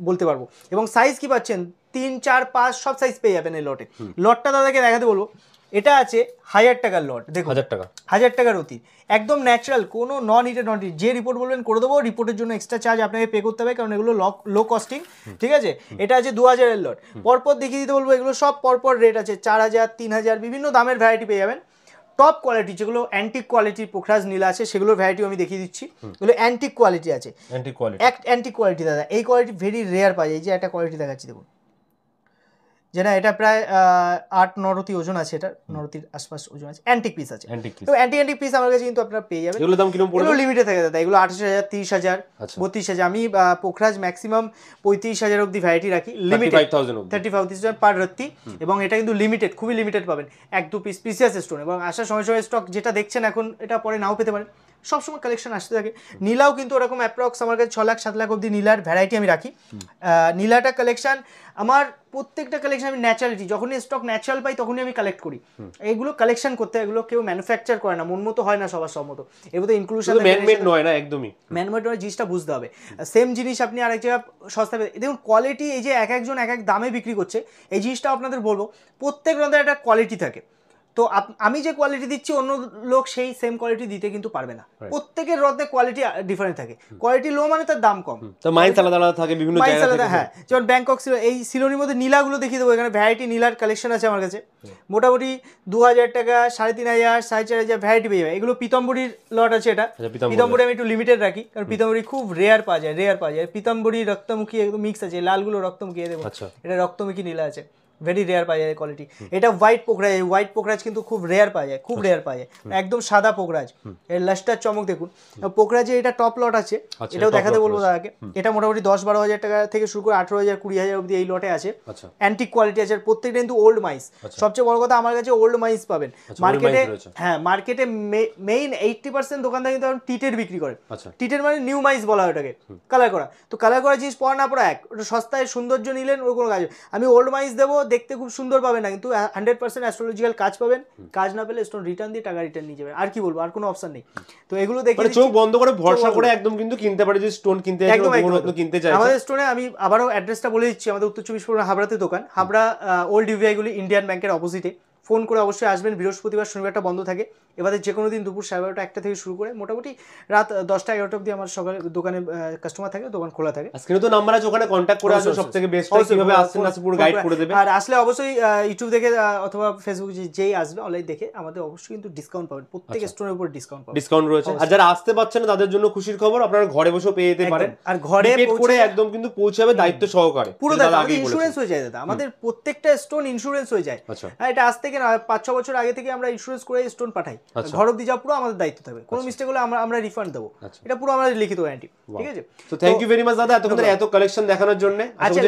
বলতে পারবো। এবং সাইজ কি পাচ্ছেন 3, 4, 5 সব সাইজ পেয়ে যাবেন এই লটে। লটটা দাদাকে দেখাতে বলবো, এটা আছে 1000 টাকার লট, দেখুন 1000 টাকা রতি, একদম ন্যাচারাল, কোনো নন হিটেড নট হিট। যে রিপোর্ট বলবেন করে দেবো, রিপোর্টের জন্য এক্সট্রা চার্জ আপনাকে পে করতে হবে, কারণ এগুলো লো কস্টিং, ঠিক আছে। এটা আছে 2000 এর লট। পরপর দেখিয়ে দিতে বলবো, এগুলো সব পরপর রেট আছে 4000, 3000, বিভিন্ন দামের ভ্যারাইটি পেয়ে যাবেন। টপ কোয়ালিটি যেগুলো অ্যান্টিক কোয়ালিটির পোখরাজ নীলা আছে, সেগুলোর ভ্যারাইটি আমি দেখিয়ে দিচ্ছি। এগুলো অ্যান্টিক কোয়ালিটি আছে, অ্যান্টিক কোয়ালিটি দাদা। এই কোয়ালিটি ভেরি রেয়ার পাওয়া যায়। এই যে একটা কোয়ালিটি দেখাচ্ছি দেখুন, যেটা এটা প্রায় 8-9 রতি ওজন আছে, এটা 9 রতির আশপাশ ওজন আছে, অ্যান্টিক পিস আছে। তো অ্যান্টিক পিস আমার কাছে কিন্তু আপনারা পেয়ে যাবেন। এগুলো দাম কিরকম পড়বে? এগুলো লিমিটেড থাকে দাদা, এগুলো 28000, 30000, 32000। আমি পোখরাজ ম্যাক্সিমাম 35000 অবধি ভ্যারাইটি রাখি, লিমিটেড 35,000 পার রত্তি। এবং এটা কিন্তু লিমিটেড, খুবই লিমিটেড পাবেন, 1-2 পিস পিসিএস স্টোন। এবং আসার সময় সময় স্টক যেটা দেখছেন এখন, এটা পরে নাও পেতে পারেন, সবসময় কালেকশন আসতে থাকে। নীলাও কিন্তু ওরকম অ্যাপ্রক্স আমার কাছে 6 লাখ 7 লাখ অবধি নীলার ভ্যারাইটি আমি রাখি। নীলাটা কালেকশন আমার প্রত্যেকটা কালেকশন আমি ন্যাচারালিটি, যখনই স্টক ন্যাচারাল পাই তখনই আমি কালেক্ট করি। এগুলো কালেকশন করতে, এগুলো কেউ ম্যানুফ্যাকচার করে না, মন মতো হয় না সবার সম্মত। এর মধ্যে ইনক্লুশন ম্যানমেড নয় না, একদমই ম্যানমেড নয়, জিনিসটা বুঝতে হবে। সেম জিনিস আপনি আরেক জায়গায় সস্তা পেয়ে, দেখুন কোয়ালিটি, এই যে এক একজন এক এক দামে বিক্রি করছে, এই জিনিসটা আপনাদের বলবো, প্রত্যেক রঙের একটা কোয়ালিটি থাকে। তো আমি যে কোয়ালিটি দিচ্ছি অন্য লোক সেই সেম কোয়ালিটি দিতে কিন্তু পারবে না, প্রত্যেকের রত্নে কোয়ালিটি ডিফারেন্ট থাকে। কোয়ালিটি লো মানে তার দাম কম, তো মাইন্স আলাদা আলাদা থাকে, বিভিন্ন জায়গা থেকে। হ্যাঁ যেমন ব্যাংকক ছিল, এই সিলোনির মধ্যে নীলাগুলো দেখিয়ে দেবো। এখানে ভ্যারাইটি নীলার কালেকশন আছে আমার কাছে, মোটামুটি 2000 টাকা, 3500, 4500 ভ্যারাইটি পেয়ে যাবে। এগুলো পিতম্বরীর লট আছে, এটা পিতম্বরী আমি একটু লিমিটেড রাখি, কারণ পিতম্বরী খুব রেয়ার পাওয়া যায়, পিতম্বরী রক্তমুখী একদম মিক্স আছে, লালগুলো রক্তমুখী, দেবো এটা রক্তমুখী নীলা আছে, ভেরি রেয়ার পাওয়া যায় কোয়ালিটি। এটা হোয়াইট পোখরাজ কিন্তু খুব রেয়ার পাওয়া যায়, খুব রেয়ার পাওয়া যায়, একদম সাদা পোখরাজ। এর লাস্টার চমক দেখুন। পোখরাজে এটা টপ লট আছে, এটাও দেখাতে বলবো দাদাকে। এটা মোটামুটি 10-12 টাকা থেকে শুরু করে 18,000, 20,000 অবধি এই লটে আছে। অ্যান্টিক কোয়ালিটি আছে, প্রত্যেকটা কিন্তু ওল্ড মাইস। সবচেয়ে বড় কথা, আমার কাছে ওল্ড মাইস পাবেন মার্কেটে। হ্যাঁ মার্কেটে মেইন 80% দোকানদার কিন্তু এখন টিটের বিক্রি করে। টিটের মানে নিউ মাইস বলা হয় ওটাকে, কালার করা। তো কালার করা জিনিস পড়া না পড়া এক, ওটা সস্তায় সৌন্দর্য নিলেন, ওর কোনো কাজ। আমি ওল্ড মাইস দেবো, দেখতে খুব সুন্দর পাবেন না, কিন্তু 100% অ্যাস্ট্রোলজিক্যাল কাজ পাবেন। কাজ না পেলে স্টোন রিটার্ন দিয়ে টাকা রিটার্ন নিয়ে যাবেন, আর কি বলবো, আর কোনো অপশন নেই। তো এগুলো দেখে চোখ বন্ধ করে ভরসা করে একদম কিন্তু কিনতে পারে, যে স্টোন কিনতে কিনতে চাই। আমাদের স্টোনে আমি আবারও অ্যাড্রেসটা বলে দিচ্ছি, আমাদের উত্তর 24 পরগনা হাবড়াতে দোকান, হাবড়া ওল্ড ইউভিআইগুলি ইন্ডিয়ান ব্যাংকের অপোজিটে। ফোন করে অবশ্যই আসবেন, বৃহস্পতিবার শনিবারটা বন্ধ থাকে। এবারে যে কোনো দিন দুপুর 12:30 1টা থেকে শুরু করে মোটামুটি রাত 10টা 11টা অবধি আমার সকালে দোকানে কাস্টমার থাকে, দোকান খোলা থাকে। আজকে তো নাম্বার আছে, ওখানে কন্ট্যাক্ট করে আসলে সবথেকে বেস্ট হয়, কিভাবে আসছেন না পুরো গাইড করে দেবে। আর আসলে অবশ্যই ইউটিউব দেখে অথবা ফেসবুক যেই আসবে অনলাইন দেখে, আমাদের অবশ্যই কিন্তু ডিসকাউন্ট পাবেন, প্রত্যেক স্টোরের উপর ডিসকাউন্ট রয়েছে। আর যারা আসতে পারছেন না তাদের জন্য খুশির খবর, আপনারা ঘরে বসে পেয়ে যেতে পারেন। আর ঘরে করে একদম কিন্তু পৌঁছাবে দায়িত্ব সহকারে, পুরো দাদা ইন্স্যুরেন্স হয়ে যায় দাদা, আমাদের প্রত্যেকটা স্টোন ইন্স্যুরেন্স হয়ে যায়। এটা আজ থেকে না 5-6 বছর আগে থেকে আমরা ইন্স্যুরেন্স করে স্টোন পাঠাই, ঘর অব্দি যাওয়া পুরো আমাদের দায়িত্ব থাকবে, কোনো মিস্টেক হলে আমরা রিফান্ড দেবো, এটা পুরো আমাদের লিখিত ওয়ারেন্টি। ঠিক আছে, তো থ্যাংক ইউ ভেরি মাচ দাদা এতক্ষণ ধরে এত কালেকশন দেখানোর জন্য। আচ্ছা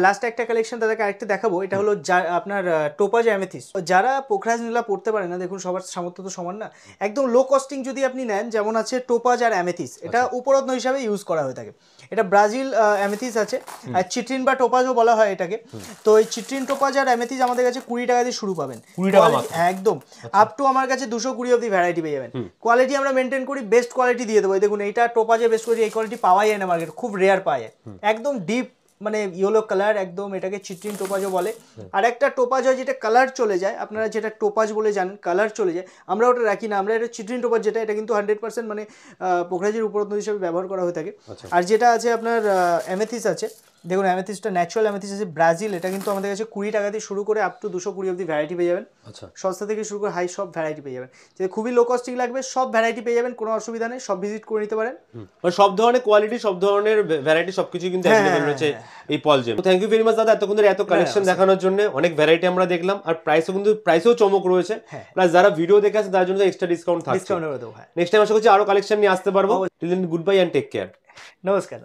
লাস্ট একটা কালেকশন দাদাকে আরেকটা দেখাবো, এটা হলো আপনার টোপাজ অ্যামেথিস্ট। যারা পোখরাজ নীলা পড়তে পারে না, দেখুন সবার সামর্থ্য তো সমান না, একদম লো কস্টিং যদি আপনি নেন, যেমন আছে টোপাজ আর অ্যামেথিস্ট, এটা উপরত্ন হিসাবে ইউজ করা হয়ে থাকে। এটা ব্রাজিল অ্যামেথিস্ট আছে, আর চিট্রিন বা টোপাজও বলা হয় এটাকে। তো এই চিট্রিন টোপাজ আর অ্যামেথিস্ট আমাদের কাছে 20 টাকা দিয়ে শুরু পাবেন, 20 টাকা মাত্র। একদম আপ টু আমার কাছে 220 অব্দি ভ্যারাইটি পেয়ে যাবেন। কোয়ালিটি আমরা মেনটেন করি, বেস্ট কোয়ালিটি দিয়ে দেবো। দেখুন এইটা টোপাজের বেস্ট কোয়ালিটি, এই কোয়ালিটি পাওয়াই যায় না মার্কেট, খুব রেয়ার পাওয়া যায়, একদম ডিপ মানে ইয়েলো কালার, একদম এটাকে চিট্রিন টোপাজও বলে। আর একটা টোপাজ হয় যেটা কালার চলে যায়, আপনারা যেটা টোপাজ বলে জানেন কালার চলে যায়, আমরা ওটা রাখি না, আমরা এটা চিট্রিন টোপাজ যেটা, এটা কিন্তু 100% মানে পোখরাজের উপরত্ন হিসেবে ব্যবহার করা হয়ে থাকে। আর যেটা আছে আপনার অ্যামেথিস্ট আছে, দেখুন অ্যামেথিস্টটা ন্যাচারাল অ্যামেথিস্ট আছে ব্রাজিল, এটা কিন্তু আমাদের কাছে 20 টাকা দিয়ে শুরু করে আপ টু 220 অব্দি ভ্যারাইটি পেয়ে যাবেন। সস্তা থেকে শুরু করে হাই সব ভ্যারাইটি পেয়ে যাবেন, যেটা খুবই লো কস্টিং লাগবে সব ভ্যারাইটি পেয়ে যাবেন, কোনো অসুবিধা নেই, সব ভিজিট করে নিতে পারেন। সব ধরনের কোয়ালিটি, সব ধরনের ভ্যারাইটি সবকিছু কিন্তু অ্যাভেলেবল রয়েছে এই পলজেম। থ্যাংক ইউ ভেরি মাচ দাদা এতক্ষণ ধরে এত কালেকশন দেখানোর জন্য, অনেক ভ্যারাইটি আমরা দেখলাম, আর প্রাইসেও চমক রয়েছে, প্লাস যারা ভিডিও দেখে আছে তার জন্য এক্সট্রা ডিসকাউন্ট থাকছে। ডিসকাউন্ট করে দেবো। নেক্সট টাইম আশা করছি আরো কালেকশন নিয়ে আসতে পারবো। Till then goodbye and take care. নমস্কার।